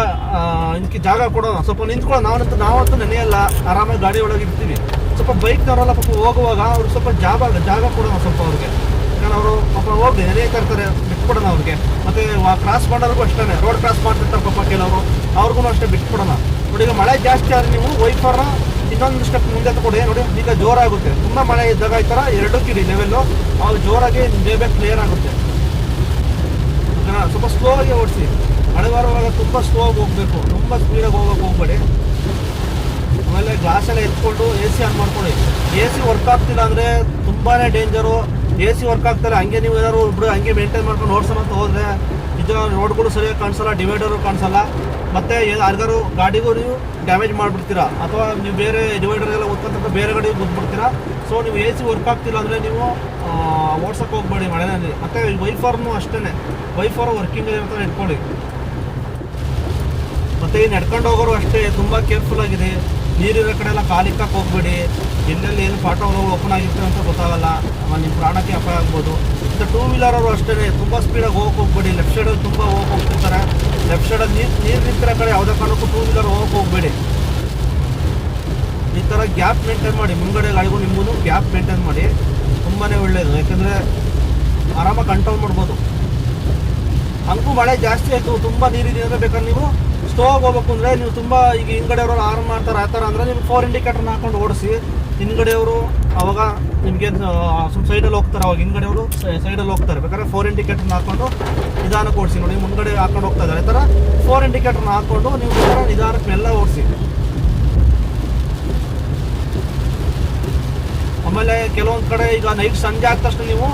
ಇದಕ್ಕೆ ಜಾಗ ಕೊಡೋಣ, ಸ್ವಲ್ಪ ನಿಂತ್ಕೊಳ್ಳೋಣ. ನಾವಂತೂ ನೆನೆಯಲ್ಲ, ಆರಾಮಾಗಿ ಗಾಡಿ ಒಳಗೆ ಇರ್ತೀವಿ. ಸ್ವಲ್ಪ ಬೈಕ್ನವರೆಲ್ಲ ಪಾಪ ಹೋಗುವಾಗ ಅವ್ರು ಸ್ವಲ್ಪ ಜಾಗ ಕೊಡೋಣ ಸ್ವಲ್ಪ ಅವ್ರಿಗೆ. ಯಾಕಂದ್ರೆ ಅವರು ಪಾಪ ಹೋಗಿ ನೆನೆಯುತ್ತಾ ಇರ್ತಾರೆ, ಬಿಟ್ಕೊಡೋಣ ಅವ್ರಿಗೆ. ಮತ್ತು ಕ್ರಾಸ್ ಮಾಡೋರ್ಗೂ ಅಷ್ಟೇ, ರೋಡ್ ಕ್ರಾಸ್ ಮಾಡ್ತಿರ್ತಾರೆ ಪಾಪ ಕೆಲವರು, ಅವ್ರಿಗೂ ಅಷ್ಟೇ ಬಿಟ್ಕೊಡೋಣ. ನೋಡಿ, ಈಗ ಮಳೆ ಜಾಸ್ತಿ ಆದರೆ ನೀವು ವೈಫರ್ನ ಇನ್ನೊಂದು ಸ್ಟೆಪ್ ಮುಂದೆ ತಗೊಳ್ಳಿ. ನೋಡಿ, ಈಗ ಜೋರಾಗುತ್ತೆ, ತುಂಬ ಮಳೆ ಇದ್ದಾಗ ಈ ಥರ 2 ಕಿಡಿ ಲೆವೆಲ್ಲು ಅವ್ರು ಜೋರಾಗಿ ಬೇಗ ಕ್ಲಿಯರ್ ಆಗುತ್ತೆ. ಸ್ವಲ್ಪ ಸ್ಲೋ ಆಗಿ ಓಡಿಸಿ. ಮಳೆ ಬರುವಾಗ ತುಂಬ ಸ್ಲೋ ಆಗಿ ಹೋಗಬೇಕು, ತುಂಬ ಸ್ಪೀಡಾಗಿ ಹೋಗೋಕೆ ಹೋಗ್ಬೇಡಿ. ಆಮೇಲೆ ಗ್ಲಾಸೆಲ್ಲ ಎತ್ಕೊಂಡು AC ಆನ್ ಮಾಡ್ಕೊಳ್ಳಿ. AC ವರ್ಕ್ ಆಗ್ತಿಲ್ಲ ಅಂದರೆ ತುಂಬಾ ಡೇಂಜರು. AC ವರ್ಕ್ ಆಗ್ತಾರೆ, ಹಂಗೆ ನೀವು ಏನಾದ್ರು ಒಬ್ರು ಹಂಗೆ ಮೇಂಟೈನ್ ಮಾಡ್ಕೊಂಡು ಓಡಿಸೋಣ ಅಂತ ಹೋದರೆ ನಿಜ ರೋಡ್ಗಳು ಸರಿಯಾಗಿ ಕಾಣಿಸಲ್ಲ, ಡಿವೈಡರು ಕಾಣಿಸಲ್ಲ. ಮತ್ತು ಯಾರಿಗಾರು ಗಾಡಿಗೂ ನೀವು ಡ್ಯಾಮೇಜ್ ಮಾಡಿಬಿಡ್ತೀರಾ, ಅಥವಾ ನೀವು ಬೇರೆ ಡಿವೈಡರ್ಗೆಲ್ಲ ಓದ್ಕೊಂತ ಬೇರೆ ಗಾಡಿಗೆ ಗುದ್ಬಿಡ್ತೀರಾ. ಸೊ ನೀವು AC ವರ್ಕ್ ಆಗ್ತಿಲ್ಲ ಅಂದರೆ ನೀವು ಓಡ್ಸೋಕ್ಕೆ ಹೋಗ್ಬೇಡಿ ಮಳೆಯಲ್ಲಿ. ಮತ್ತು ವೈಫರ್ನು ಅಷ್ಟೇ, ವೈಫರ್ ವರ್ಕಿಂಗ್ ಇರ್ತಾರೆ, ಇಟ್ಕೊಳ್ಳಿ. ಮತ್ತು ಈ ನಡ್ಕೊಂಡು ಹೋಗೋರು ಅಷ್ಟೇ ತುಂಬ ಕೇರ್ಫುಲ್ ಆಗಿದೆ. ನೀರಿರೋ ಕಡೆ ಎಲ್ಲ ಕಾಲಿಕ್ಕಕ್ಕೆ ಹೋಗ್ಬೇಡಿ. ಎಲ್ಲೆಲ್ಲಿ ಏನು ಪಾಠ ಓಪನ್ ಆಗಿರ್ತಾರೆ ಅಂತ ಗೊತ್ತಾಗಲ್ಲ, ನಿಮ್ಮ ಪ್ರಾಣಕ್ಕೆ ಅಪಾಯ ಆಗ್ಬೋದು. ಮತ್ತು 2 ವೀಲರವರು ಅಷ್ಟೇ ತುಂಬ ಸ್ಪೀಡಾಗಿ ಹೋಗ್ಬೇಡಿ. ಲೆಫ್ಟ್ ಸೈಡಲ್ಲಿ ತುಂಬ ಹೋಗ್ತಿರ್ತಾರೆ. ಲೆಫ್ಟ್ ಸೈಡಲ್ಲಿ ನೀರು ನಿಂತಿರೋ ಕಡೆ ಯಾವುದೇ ಕಾರಣಕ್ಕೂ 2 ವೀಲರ್ ಹೋಗಬೇಡಿ. ಈ ಥರ ಗ್ಯಾಪ್ ಮೇಂಟೈನ್ ಮಾಡಿ, ಮುಂಗಡೆ ಗಾಡಿಗೂ ನಿಮಗೂ ಗ್ಯಾಪ್ ಮೇಂಟೈನ್ ಮಾಡಿ, ತುಂಬಾ ಒಳ್ಳೆಯದು. ಯಾಕೆಂದರೆ ಆರಾಮಾಗಿ ಕಂಟ್ರೋಲ್ ಮಾಡ್ಬೋದು. ಹಂಗೂ ಮಳೆ ಜಾಸ್ತಿ ಆಯಿತು, ತುಂಬ ನೀರಿದೆ ಅಂದರೆ ಬೇಕಾದ್ರೆ ನೀವು ಸ್ಲೋ ಆಗಿ ಹೋಗ್ಬೇಕು ಅಂದರೆ ನೀವು ತುಂಬ ಈಗ ಹಿಂಗಡೆ ಅವರು ಆರ್ನ್ ಮಾಡ್ತಾರೆ ಆ ಥರ ಅಂದರೆ ನೀವು 4 ಇಂಡಿಕೇಟರ್ನ ಹಾಕೊಂಡು ಓಡಿಸಿ. ಹಿಂದ್ಗಡೆಯವರು ಅವಾಗ ನಿಮಗೆ ಸೈಡಲ್ಲಿ ಹೋಗ್ತಾರೆ, ಅವಾಗ ಹಿಂದ್ಗಡೆಯವರು ಸೈಡಲ್ಲಿ ಹೋಗ್ತಾರೆ. ಬೇಕಾದ್ರೆ 4 ಇಂಡಿಕೇಟರ್ನ ಹಾಕೊಂಡು ನಿಧಾನಕ್ಕೆ ಓಡಿಸಿ. ನೋಡಿ ಮುಂದ್ಗಡೆ ಹಾಕೊಂಡು ಹೋಗ್ತಾ ಇದ್ದಾರೆ, ಈ ಥರ 4 ಇಂಡಿಕೇಟರ್ನ ಹಾಕೊಂಡು ನೀವು ಈ ಥರ ನಿಧಾನಕ್ಕೆ ಮೆಲ್ಲ ಓಡಿಸಿ. ಆಮೇಲೆ ಕೆಲವೊಂದು ಕಡೆ ಈಗ ನೈಟ್ ಸಂಜೆ ಆದ ತಕ್ಷಣ ನೀವು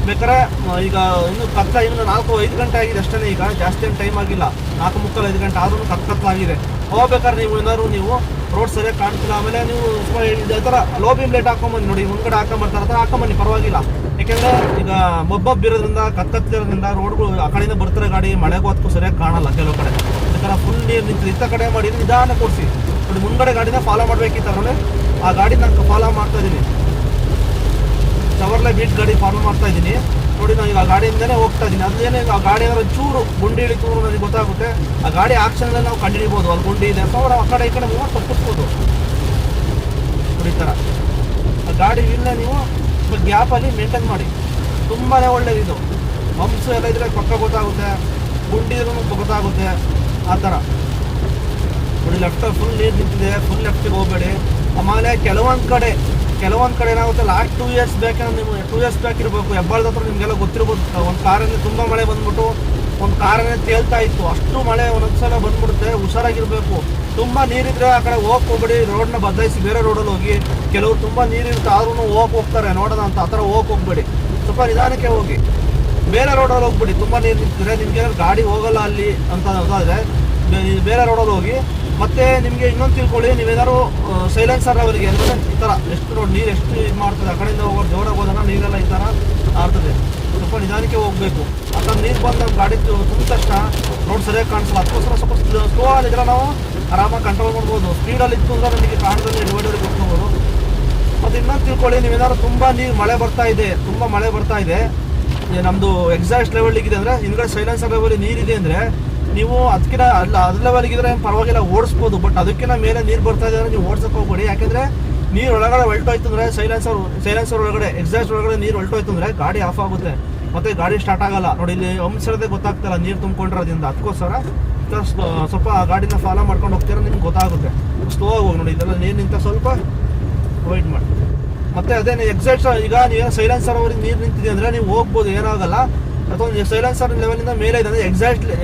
ಬೇಕಾದ್ರೆ ಈಗ ಇನ್ನು ಇನ್ನು 4-5 ಗಂಟೆ ಆಗಿದೆ ಅಷ್ಟೇ, ಈಗ ಜಾಸ್ತಿ ಏನು ಟೈಮ್ ಆಗಿಲ್ಲ, 4:45 ಗಂಟೆ ಆದ್ರೂ ಕತ್ಲಾಗಿದೆ. ಹೋಗ್ಬೇಕಾದ್ರೆ ನೀವು ಏನಾದ್ರು ನೀವು ರೋಡ್ ಸರಿಯಾಗಿ ಕಾಣ್ತಿಲ್ಲ, ಆಮೇಲೆ ನೀವು ಈ ಥರ ಲೋ ಬೀಮ್ ಲೈಟ್ ಹಾಕೊಂಬನ್ನಿ. ನೋಡಿ ಮುಂದ್ಗಡೆ ಹಾಕೊಂಬರ್ತಾರೆ, ಆ ಥರ ಹಾಕೊಂಬನ್ನಿ, ಪರವಾಗಿಲ್ಲ. ಯಾಕೆಂದರೆ ಈಗ ಮೊಬ್ಬೊಬ್ಬಿರೋದ್ರಿಂದ ಕತ್ಕತ್ತಿರೋದ್ರಿಂದ ರೋಡ್ಗಳು ಆ ಕಡೆಯಿಂದ ಬರ್ತಾರೆ ಗಾಡಿ, ಮಳೆಗೂ ಹೊತ್ತು ಸರಿಯಾಗಿ ಕಾಣಲ್ಲ ಕೆಲವು ಕಡೆ. ಈ ಥರ ಫುಲ್ ನೀರು ನಿಂತು ಇಂಥ ಕಡೆ ಮಾಡಿ ನಿಧಾನ ಕೊಡಿಸಿ. ನೋಡಿ ಮುಂದ್ಗಡೆ ಗಾಡಿನ ಫಾಲೋ ಮಾಡಬೇಕಿತ್ತು, ನೋಡಿ ಆ ಗಾಡಿ ನಾನು ಫಾಲೋ ಮಾಡ್ತಾ ಇದ್ದೀನಿ, ಚವರ್ಲೆ ಬೀಟ್ ಗಾಡಿ ಫಾಲೋ ಮಾಡ್ತಾ ಇದ್ದೀನಿ. ನೋಡಿ ನಾನು ಈಗ ಆ ಗಾಡಿಯಿಂದನೇ ಹೋಗ್ತಾ ಇದ್ದೀನಿ. ಅದೇನೇ ಆ ಗಾಡಿ ಏನಾದ್ರು ಚೂರು ಗುಂಡಿ ಇಳಿತು ನನಗೆ ಗೊತ್ತಾಗುತ್ತೆ, ಆ ಗಾಡಿ ಆಕ್ಷನ್ನಲ್ಲಿ ನಾವು ಕಂಡುಹಿಡಿಬೋದು ಅಲ್ಲಿ ಗುಂಡಿ ಇದೆ ಅಂತ. ಅವ್ರು ಆ ಕಡೆ ಈ ಕಡೆ ಮೂವ್ ತಪ್ಪಿಸ್ಬೋದು. ನೋಡಿ ಈ ಥರ ಆ ಗಾಡಿ ಇಲ್ಲೇ ನೀವು ಗ್ಯಾಪಲ್ಲಿ ಮೇಂಟೈನ್ ಮಾಡಿ, ತುಂಬಾ ಒಳ್ಳೇದಿದು. ಹಂಪ್ಸ್ ಎಲ್ಲ ಇದ್ರೆ ಪಕ್ಕ ಗೊತ್ತಾಗುತ್ತೆ, ಗುಂಡಿ ಇದ್ರೂ ಗೊತ್ತಾಗುತ್ತೆ, ಆ ಥರ. ನೋಡಿ ಲೆಫ್ಟಲ್ಲಿ ಫುಲ್ ನೀರು ನಿಂತಿದೆ, ಫುಲ್ ಲೆಫ್ಟಿಗೆ ಹೋಗಬೇಡಿ. ಆಮೇಲೆ ಕೆಲವೊಂದು ಕಡೆ ಏನಾಗುತ್ತೆ, ಲಾಸ್ಟ್ 2 ಇಯರ್ಸ್ ಬ್ಯಾಕ್, ನೀವು 2 ಇಯರ್ಸ್ ಬ್ಯಾಕ್ ಇರಬೇಕು, ಹೆಬ್ಬಾಳದ ಹತ್ರ ನಿಮಗೆಲ್ಲ ಗೊತ್ತಿರ್ಬೋದು. ಒಂದು ಕಾರಲ್ಲಿ ತುಂಬ ಮಳೆ ಬಂದ್ಬಿಟ್ಟು ಒಂದು ಕಾರನ್ನೇ ತೇಲ್ತಾ ಇತ್ತು, ಅಷ್ಟು ಮಳೆ ಒಂದೊಂದ್ಸಲ ಬಂದ್ಬಿಡುತ್ತೆ, ಹುಷಾರಾಗಿರಬೇಕು. ತುಂಬ ನೀರಿದ್ರೆ ಆ ಕಡೆ ಹೋಗ್ಬೇಡಿ, ರೋಡ್ನ ಬದಲಾಯಿಸಿ ಬೇರೆ ರೋಡಲ್ಲಿ ಹೋಗಿ. ಕೆಲವರು ತುಂಬ ನೀರಿರುತ್ತೆ ಆದ್ರೂ ಹೋಗ್ತಾರೆ ನೋಡೋಣ ಅಂತ, ಆ ಥರ ಹೋಗ್ಬೇಡಿ, ಸ್ವಲ್ಪ ನಿಧಾನಕ್ಕೆ ಹೋಗಿ. ಬೇರೆ ರೋಡಲ್ಲಿ ಹೋಗ್ಬಿಡಿ, ತುಂಬ ನೀರು ನಿಂತಿದ್ರೆ ನಿಮಗೆ ಗಾಡಿ ಹೋಗಲ್ಲ ಅಲ್ಲಿ ಅಂತ ಅದಾದರೆ ಬೇರೆ ರೋಡಲ್ಲಿ ಹೋಗಿ. ಮತ್ತೆ ನಿಮಗೆ ಇನ್ನೊಂದು ತಿಳ್ಕೊಳ್ಳಿ, ನೀವೇನಾದ್ರು ಸೈಲೆನ್ಸರ್ ಅವರಿಗೆ ಅಂದರೆ ಈ ಥರ ಎಷ್ಟು ನೋಡಿ ನೀರು ಎಷ್ಟು ಇದು ಮಾಡ್ತದೆ, ಆ ಕಡೆಯಿಂದ ಹೋಗೋದು ಜೋರಾಗಿ ಹೋದಾಗ ನೀರೆಲ್ಲ ಈ ಥರ ಆಡ್ತದೆ, ಸ್ವಲ್ಪ ನಿಧಾನಕ್ಕೆ ಹೋಗಬೇಕು. ಆ ಥರ ನೀರು ಬಂದಾಗ ಗಾಡಿ ತುಂಬ ತಕ್ಷಣ ರೋಡ್ ಸರಿಯಾಗಿ ಕಾಣಿಸಲ್ಲ, ಅದಕ್ಕೋಸ್ಕರ ಸ್ವಲ್ಪ ಸ್ಲೋ ಆಗಿದ್ರೆ ನಾವು ಆರಾಮಾಗಿ ಕಂಟ್ರೋಲ್ ಮಾಡ್ಬೋದು. ಸ್ಪೀಡಲ್ಲಿ ಇತ್ತು ಅಂದರೆ ನಿಮಗೆ ಕಾಣ್ದಲ್ಲಿ ಡಿವೈಡರ್ಗೆ ಹೋಗ್ಬೋದು. ಮತ್ತು ಇನ್ನೊಂದು ತಿಳ್ಕೊಳ್ಳಿ, ನೀವೇನಾದ್ರು ತುಂಬ ಮಳೆ ಬರ್ತಾ ಇದೆ, ನಮ್ಮದು ಎಕ್ಸಾಸ್ಟ್ ಲೆವೆಲ್ಗಿದೆ ಅಂದರೆ ಹಿಂದ್ಗಡೆ ಸೈಲೆನ್ಸರ್ ಲೆವೆಲ್ ನೀರಿದೆ ಅಂದರೆ ನೀವು ಅದಕ್ಕಿಂತ ಅದ್ರ ಲೆವೆಲ್ಗಿದ್ರೆ ಪರವಾಗಿಲ್ಲ ಓಡಿಸ್ಬೋದು. ಬಟ್ ಅದಕ್ಕಿಂತ ಮೇಲೆ ನೀರು ಬರ್ತಾ ಇದೆ ಅಂದರೆ ನೀವು ಓಡಿಸೋಕೆ ಹೋಗ್ಬೇಡಿ. ಯಾಕೆಂದರೆ ನೀರು ಒಳಗಡೆ ಹೊಲ್ಟೋಯ್ತು ಅಂದರೆ ಸೈಲೆನ್ಸರ್ ಒಳಗಡೆ ಎಕ್ಸಾಸ್ಟ್ ಒಳಗಡೆ ನೀರು ಹೊಲ್ಟೋಯ್ತು ಅಂದರೆ ಗಾಡಿ ಆಫ್ ಆಗುತ್ತೆ, ಮತ್ತು ಗಾಡಿ ಸ್ಟಾರ್ಟ್ ಆಗಲ್ಲ. ನೋಡಿ ಇಲ್ಲಿ ಹಂಸರದೇ ಗೊತ್ತಾಗ್ತಲ್ಲ ನೀರು ತುಂಬ್ಕೊಂಡಿರೋದ್ರಿಂದ, ಅದಕ್ಕೋಸ್ಕರ ಸ್ವಲ್ಪ ಗಾಡಿನ ಫಾಲೋ ಮಾಡ್ಕೊಂಡು ಹೋಗ್ತೀರ, ನಿಮ್ಗೆ ಗೊತ್ತಾಗುತ್ತೆ. ಸ್ಲೋ ಆಗಿ ಹೋಗಿ. ನೋಡಿ ಇದೆಲ್ಲ ನೀರು ನಿಂತ ಸ್ವಲ್ಪ ವೆಯ್ಟ್ ಮಾಡಿ. ಮತ್ತು ಅದೇ ಎಕ್ಸಾಸ್ಟ್ ಈಗ ನೀವೇನೋ ಸೈಲೆನ್ಸರ್ ಅವ್ರಿಗೆ ನೀರು ನಿಂತಿದೆ ಅಂದರೆ ನೀವು ಹೋಗ್ಬೋದು, ಏನಾಗಲ್ಲ. ಅಥವಾ ಸೈಲೆನ್ಸರ್ ಲೆವೆಲಿಂದ ಮೇಲೆ ಇದೆ ಅಂದರೆ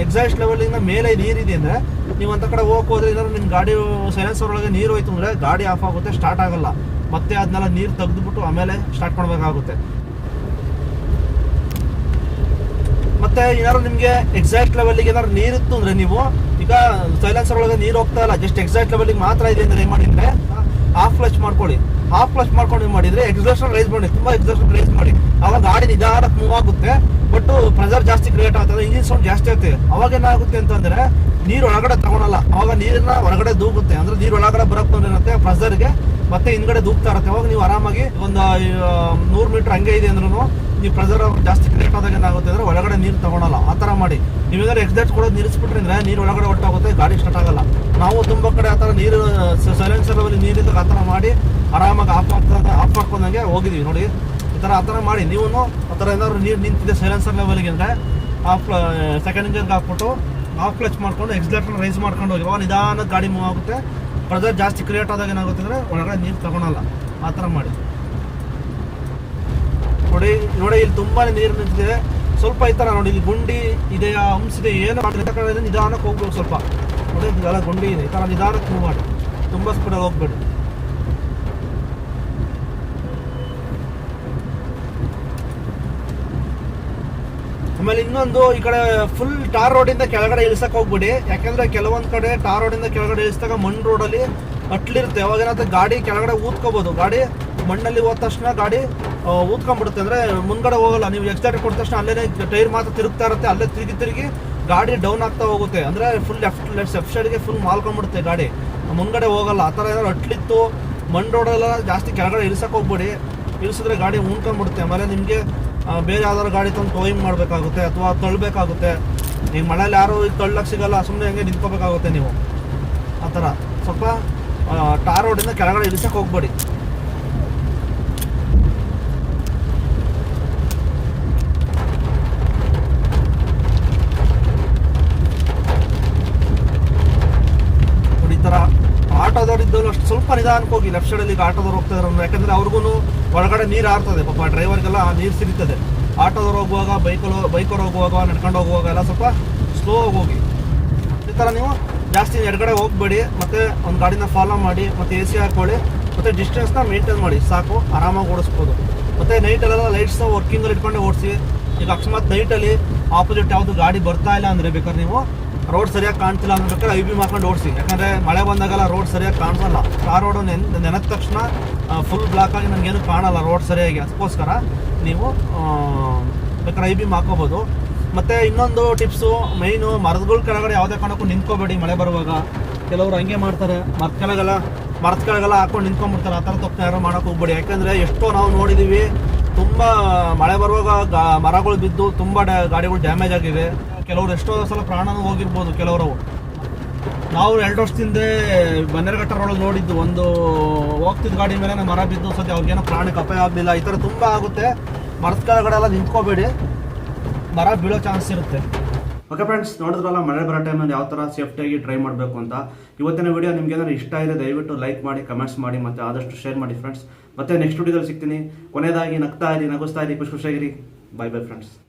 ಎಕ್ಸಾಸ್ಟ್ ಲೆವೆಲಿಂದ ಮೇಲೆ ನೀರಿದೆ ಅಂದರೆ ನೀವು ಅಂತ ಕಡೆ ಹೋದ್ರೆ ಏನಾದ್ರು ನಿಮ್ಮ ಗಾಡಿ ಸೈಲೆನ್ಸರ್ ಒಳಗೆ ನೀರು ಹೋಯ್ತು ಅಂದರೆ ಗಾಡಿ ಆಫ್ ಆಗುತ್ತೆ, ಸ್ಟಾರ್ಟ್ ಆಗಲ್ಲ. ಮತ್ತೆ ಅದನ್ನೆಲ್ಲ ನೀರು ತೆಗೆದುಬಿಟ್ಟು ಆಮೇಲೆ ಸ್ಟಾರ್ಟ್ ಮಾಡಬೇಕಾಗುತ್ತೆ. ಮತ್ತೆ ಏನಾದ್ರು ನಿಮಗೆ ಎಕ್ಸಾಕ್ಟ್ ಲೆವೆಲ್ಗೆ ಏನಾದ್ರು ನೀರಿತ್ತು ಅಂದರೆ ನೀವು ಈಗ ಸೈಲೆನ್ಸರ್ ಒಳಗೆ ನೀರು ಹೋಗ್ತಾ ಇಲ್ಲ, ಜಸ್ಟ್ ಎಕ್ಸಾಕ್ಟ್ ಲೆವೆಲ್ಗೆ ಮಾತ್ರ ಇದೆ ಅಂದರೆ ಏನು ಮಾಡಿದರೆ ಹಾಫ್ ಕ್ಲಚ್ ಮಾಡ್ಕೊಳ್ಳಿ. ಹಾಫ್ ಕ್ಲಚ್ ಮಾಡ್ಕೊಂಡು ಏನು ಮಾಡಿದರೆ ಎಕ್ಸರ್ಷನ್ ರೈಸ್ ಮಾಡಿ, ತುಂಬ ಎಕ್ಸರ್ಷನ್ ರೈಸ್ ಮಾಡಿ. ಅವಾಗ ಗಾಡಿ ನಿಧಾನಕ್ಕೆ ಮೂವ್ ಆಗುತ್ತೆ, ಬಟ್ ಪ್ರೆಷರ್ ಜಾಸ್ತಿ ಕ್ರಿಯೇಟ್ ಆಗ್ತದೆ, ಇಂಜಿನ್ ಸೌಂಡ್ ಜಾಸ್ತಿ ಆಗ್ತದೆ. ಅವಾಗ ಏನಾಗುತ್ತೆ ಅಂತಂದರೆ ನೀರು ಒಳಗಡೆ ತಗೊಳಲ್ಲ, ಅವಾಗ ನೀರನ್ನ ಹೊರಗಡೆ ದೂಗುತ್ತೆ. ಅಂದರೆ ನೀರು ಒಳಗಡೆ ಬರೋಕ್ಕೆ ಬಂದಿರುತ್ತೆ ಪ್ರೆಷರ್ಗೆ, ಮತ್ತೆ ಹಿಂದ್ಗಡೆ ದೂಗ್ತಾ ಇರುತ್ತೆ. ಅವಾಗ ನೀವು ಆರಾಮಾಗಿ ಒಂದು 100 ಮೀಟ್ರ್ ಹಂಗೆ ಇದೆ ಅಂದ್ರೂ ನೀವು ಪ್ರೆಷರ್ ಜಾಸ್ತಿ ಕ್ರಿಯೇಟ್ ಆದಾಗ ಏನಾಗುತ್ತೆ ಅಂದರೆ ಒಳಗಡೆ ನೀರು ತಗೊಳಲ್ಲ. ಆ ಥರ ಮಾಡಿ ನೀವೇನಾದ್ರು ಎಕ್ಸಾಕ್ಟ್ ಕೊಡೋದು ನಿಲ್ಲಿಸ್ಬಿಟ್ರೆ ಅಂದರೆ ನೀರು ಒಳಗಡೆ ಹೊರಟಾಗುತ್ತೆ, ಗಾಡಿ ಸ್ಟಾರ್ಟ್ ಆಗಲ್ಲ. ನಾವು ತುಂಬ ಕಡೆ ಆ ಥರ ನೀರು ಸೈಲೆನ್ಸರ್ ಲೆವೆಲ್ ನೀರಿದ್ದಾಗ ಆ ಥರ ಮಾಡಿ ಆರಾಮಾಗಿ ಆಫ್ ಮಾಡ್ಕೊಂಡಂಗೆ ಹೋಗಿದ್ದೀವಿ. ನೋಡಿ ಈ ಥರ ಆ ಥರ ಮಾಡಿ ನೀವು ಆ ಥರ ಏನಾದ್ರು ನೀರು ನಿಂತಿದೆ ಸೈಲೆನ್ಸರ್ ಲೆವೆಲ್ಗೆ ಅಂದರೆ ಸೆಕೆಂಡ್ ಇಂಜನ್ಗೆ ಹಾಕ್ಬಿಟ್ಟು ಹಾಫ್ ಕ್ಲಚ್ ಮಾಡ್ಕೊಂಡು ಎಕ್ಸಲೇಟರ್ ರೈಸ್ ಮಾಡ್ಕೊಂಡು ಹೋಗಿ. ಅವಾಗ ನಿಧಾನಕ್ಕೆ ಗಾಡಿ ಮೂವ್ ಆಗುತ್ತೆ. ಪ್ರೆಷರ್ ಜಾಸ್ತಿ ಕ್ರಿಯೇಟ್ ಆದಾಗ ಏನಾಗುತ್ತೆ ಅಂದರೆ ಒಳಗಡೆ ನೀರು ತಗೊಳಲ್ಲ. ಆ ಥರ ಮಾಡಿ ನೋಡಿ. ಇಲ್ಲಿ ತುಂಬಾ ನೀರು ನಿಂತಿದೆ, ಸ್ವಲ್ಪ ಈ ಥರ ನೋಡಿ, ಇಲ್ಲಿ ಗುಂಡಿ ಇದೆಯಾ ಹಂಸಿದೆ ಏನು ಕಡೆ ನಿಧಾನಕ್ಕೆ ಹೋಗ್ಬೇಕು. ಸ್ವಲ್ಪ ನೋಡಿ ಇದೆಲ್ಲ ಗುಂಡಿ ಇದೆ, ಈ ಥರ ನಿಧಾನಕ್ಕೆ ಮೂವ್ ಮಾಡಿ, ತುಂಬ ಸ್ಪೀಡಲ್ಲಿ ಹೋಗ್ಬೇಡಿ. ಆಮೇಲೆ ಇನ್ನೊಂದು, ಈ ಕಡೆ ಫುಲ್ ಟಾರ್ ರೋಡಿಂದ ಕೆಳಗಡೆ ಇಳಿಸಕ್ಕೆ ಹೋಗ್ಬಿಡಿ. ಯಾಕೆಂದರೆ ಕೆಲವೊಂದು ಕಡೆ ಟಾರ್ ರೋಡಿಂದ ಕೆಳಗಡೆ ಇಳಿಸಿದಾಗ ಮಣ್ಣು ರೋಡಲ್ಲಿ ಅಟ್ಲಿರುತ್ತೆ. ಅವಾಗ ಏನಾಗುತ್ತೆ ಗಾಡಿ ಕೆಳಗಡೆ ಊದ್ಕೋಬೋದು. ಗಾಡಿ ಮಣ್ಣಲ್ಲಿ ಹೋದ ತಕ್ಷಣ ಗಾಡಿ ಊದ್ಕೊಂಡ್ಬಿಡುತ್ತೆ, ಅಂದರೆ ಮುಂದ್ಗಡೆ ಹೋಗಲ್ಲ. ನೀವು ಎಕ್ಸ್ಲೇಟರ್ ಕೊಟ್ಟ ತಕ್ಷಣ ಅಲ್ಲೇ ಟೈರ್ ಮಾತ್ರ ತಿರುಗ್ತಾ ಇರುತ್ತೆ, ಅಲ್ಲೇ ತಿರುಗಿ ಗಾಡಿ ಡೌನ್ ಆಗ್ತಾ ಹೋಗುತ್ತೆ. ಅಂದರೆ ಫುಲ್ ಲೆಫ್ಟ್ ಸೈಡ್ಗೆ ಫುಲ್ ಮಾಲ್ಕೊಂಡ್ಬಿಡುತ್ತೆ ಗಾಡಿ, ಮುಂದ್ಗಡೆ ಹೋಗಲ್ಲ. ಆ ಥರ ಏನಾದ್ರು ಅಟ್ಲಿತ್ತು ಮಣ್ಣು ರೋಡೆಲ್ಲ ಜಾಸ್ತಿ ಕೆಳಗಡೆ ಇಳಿಸಕ್ಕೆ ಹೋಗ್ಬೇಡಿ. ಇಳಿಸಿದ್ರೆ ಗಾಡಿ ಉಣ್ಕೊಂಡ್ಬಿಡುತ್ತೆ. ಆಮೇಲೆ ನಿಮಗೆ ಬೇರೆ ಯಾವ್ದಾದ್ರು ಗಾಡಿ ತಂದು ಟೋಯಿಂಗ್ ಮಾಡಬೇಕಾಗುತ್ತೆ ಅಥವಾ ತಳ್ಳಬೇಕಾಗುತ್ತೆ. ಈಗ ಮಳೆಯಲ್ಲಿ ಯಾರು ತಳ್ಳಕ್ಕೆ ಸಿಗಲ್ಲ, ಸುಮ್ಮನೆ ಹಂಗೆ ನಿಂತ್ಕೋಬೇಕಾಗುತ್ತೆ ನೀವು. ಆ ಥರ ಸ್ವಲ್ಪ ಟಾರ್ ರೋಡಿಂದ ಕೆಳಗಡೆ ಇಳಿಸಕ್ಕೆ ಹೋಗ್ಬೇಡಿ. ಆಟೋದವ್ರು ಇದ್ದವರು ಅಷ್ಟು ಸ್ವಲ್ಪ ನಿಧಾನಕ್ಕೆ ಹೋಗಿ ಲೆಫ್ಟ್ ಸೈಡಲ್ಲಿ ಈಗ ಆಟೋದವ್ರು ಹೋಗ್ತಿದಾರೆ ಅಂದ್ರೆ, ಯಾಕಂದರೆ ಅವ್ರಿಗೂ ಒಳಗಡೆ ನೀರು ಆರ್ತದೆ ಪಾಪ, ಡ್ರೈವರ್ಗೆಲ್ಲ ನೀರು ಸಿಗುತ್ತದೆ. ಆಟೋದವ್ರು ಹೋಗುವಾಗ, ಬೈಕವ್ರು ಹೋಗುವಾಗ, ನಡ್ಕೊಂಡು ಹೋಗುವಾಗ ಎಲ್ಲ ಸ್ವಲ್ಪ ಸ್ಲೋ ಹೋಗಿ. ಈ ಥರ ನೀವು ಜಾಸ್ತಿ ಎಡಗಡೆ ಹೋಗಬೇಡಿ, ಮತ್ತು ಒಂದು ಗಾಡಿನ ಫಾಲೋ ಮಾಡಿ, ಮತ್ತು AC ಹಾಕ್ಕೊಳ್ಳಿ, ಮತ್ತು ಡಿಸ್ಟೆನ್ಸ್ನ ಮೇಂಟೈನ್ ಮಾಡಿ, ಸಾಕು, ಆರಾಮಾಗಿ ಓಡಿಸ್ಬೋದು. ಮತ್ತು ನೈಟಲ್ಲೆಲ್ಲ ಲೈಟ್ಸ್ನ ವರ್ಕಿಂಗಲ್ಲಿ ಇಟ್ಕೊಂಡೆ ಓಡಿಸಿ. ಈಗ ಅಕಸ್ಮಾತ್ ನೈಟಲ್ಲಿ ಆಪೋಸಿಟ್ ಯಾವುದು ಗಾಡಿ ಬರ್ತಾ ಇಲ್ಲ ಅಂದರೆ ಬೇಕಾದ್ರೆ ನೀವು ರೋಡ್ ಸರಿಯಾಗಿ ಕಾಣ್ತಿಲ್ಲ ಅಂದ್ರೆ ಬೇಕಾದ್ರೆ IB ಮಾಡ್ಕೊಂಡು ಓಡಿಸಿ. ಯಾಕಂದರೆ ಮಳೆ ಬಂದಾಗೆಲ್ಲ ರೋಡ್ ಸರಿಯಾಗಿ ಕಾಣಿಸಲ್ಲ. ಆ ರೋಡು ನೆನೆದ ತಕ್ಷಣ ಫುಲ್ ಬ್ಲಾಕ್ ಆಗಿ ನನಗೇನು ಕಾಣಲ್ಲ ರೋಡ್ ಸರಿಯಾಗಿ. ಅದಕ್ಕೋಸ್ಕರ ನೀವು ಬೇಕಾದ್ರೆ IB ಮಾಡ್ಕೋಬೋದು. ಮತ್ತು ಇನ್ನೊಂದು ಟಿಪ್ಸು ಮೈನು, ಮರಗಳ ಕೆಳಗಡೆ ಯಾವುದೇ ಕಾರಣಕ್ಕೂ ನಿಂತ್ಕೋಬೇಡಿ ಮಳೆ ಬರುವಾಗ. ಕೆಲವರು ಹಂಗೆ ಮಾಡ್ತಾರೆ, ಮರದ ಕೆಳಗೆಲ್ಲ ಹಾಕೊಂಡು ನಿಂತ್ಕೊಂಡ್ಬಿಡ್ತಾರೆ. ಆ ಥರ ತಪ್ಪು ಯಾರು ಮಾಡೋಕೆ ಹೋಗ್ಬೇಡಿ. ಯಾಕೆಂದರೆ ಎಷ್ಟೋ ನಾವು ನೋಡಿದ್ದೀವಿ, ತುಂಬ ಮಳೆ ಬರುವಾಗ ಮರಗಳು ಬಿದ್ದು ತುಂಬ ಗಾಡಿಗಳು ಡ್ಯಾಮೇಜ್ ಆಗಿವೆ. ಕೆಲವರು ಎಷ್ಟೋ ಸಲ ಪ್ರಾಣನೂ ಹೋಗಿರ್ಬೋದು ಕೆಲವರು. ನಾವು 2 ವರ್ಷದಿಂದ ಬನ್ನೇರುಘಟ್ಟ ರೋಡಲ್ಲಿ ನೋಡಿದ್ದು, ಒಂದು ಹೋಗ್ತಿದ್ದ ಗಾಡಿ ಮೇಲೆ ಮರ ಬಿದ್ದು ಸದ್ಯ ಅವ್ರಿಗೇನೋ ಪ್ರಾಣಕ್ಕೆ ಅಪಾಯ ಆಗಲಿಲ್ಲ. ಈ ಥರ ತುಂಬ ಆಗುತ್ತೆ. ಮರದ ಕೆಳಗಡೆ ಎಲ್ಲ ನಿಂತ್ಕೋಬೇಡಿ, ಮರ ಬೀಳೋ ಚಾನ್ಸ್ ಇರುತ್ತೆ. ಓಕೆ ಫ್ರೆಂಡ್ಸ್, ನೋಡಿದ್ರಲ್ಲ ಮಳೆ ಬರೋ ಟೈಮಲ್ಲಿ ಯಾವ ಥರ ಸೇಫ್ಟಿಯಾಗಿ ಡ್ರೈವ್ ಮಾಡಬೇಕು ಅಂತ. ಇವತ್ತಿನ ವಿಡಿಯೋ ನಿಮ್ಗೆ ಏನಾದ್ರು ಇಷ್ಟ ಇದೆ ದಯವಿಟ್ಟು ಲೈಕ್ ಮಾಡಿ, ಕಮೆಂಟ್ಸ್ ಮಾಡಿ, ಮತ್ತು ಆದಷ್ಟು ಶೇರ್ ಮಾಡಿ ಫ್ರೆಂಡ್ಸ್. ಮತ್ತೆ ನೆಕ್ಸ್ಟ್ ವಿಡಿಯೋದಲ್ಲಿ ಸಿಗ್ತೀನಿ. ಕೊನೆಯದಾಗಿ ನಗ್ತಾ ಇರಿ, ನಗಿಸ್ತಾ ಇರಿ, ಖುಷಿಯಾಗಿರಿ. Bye bye friends.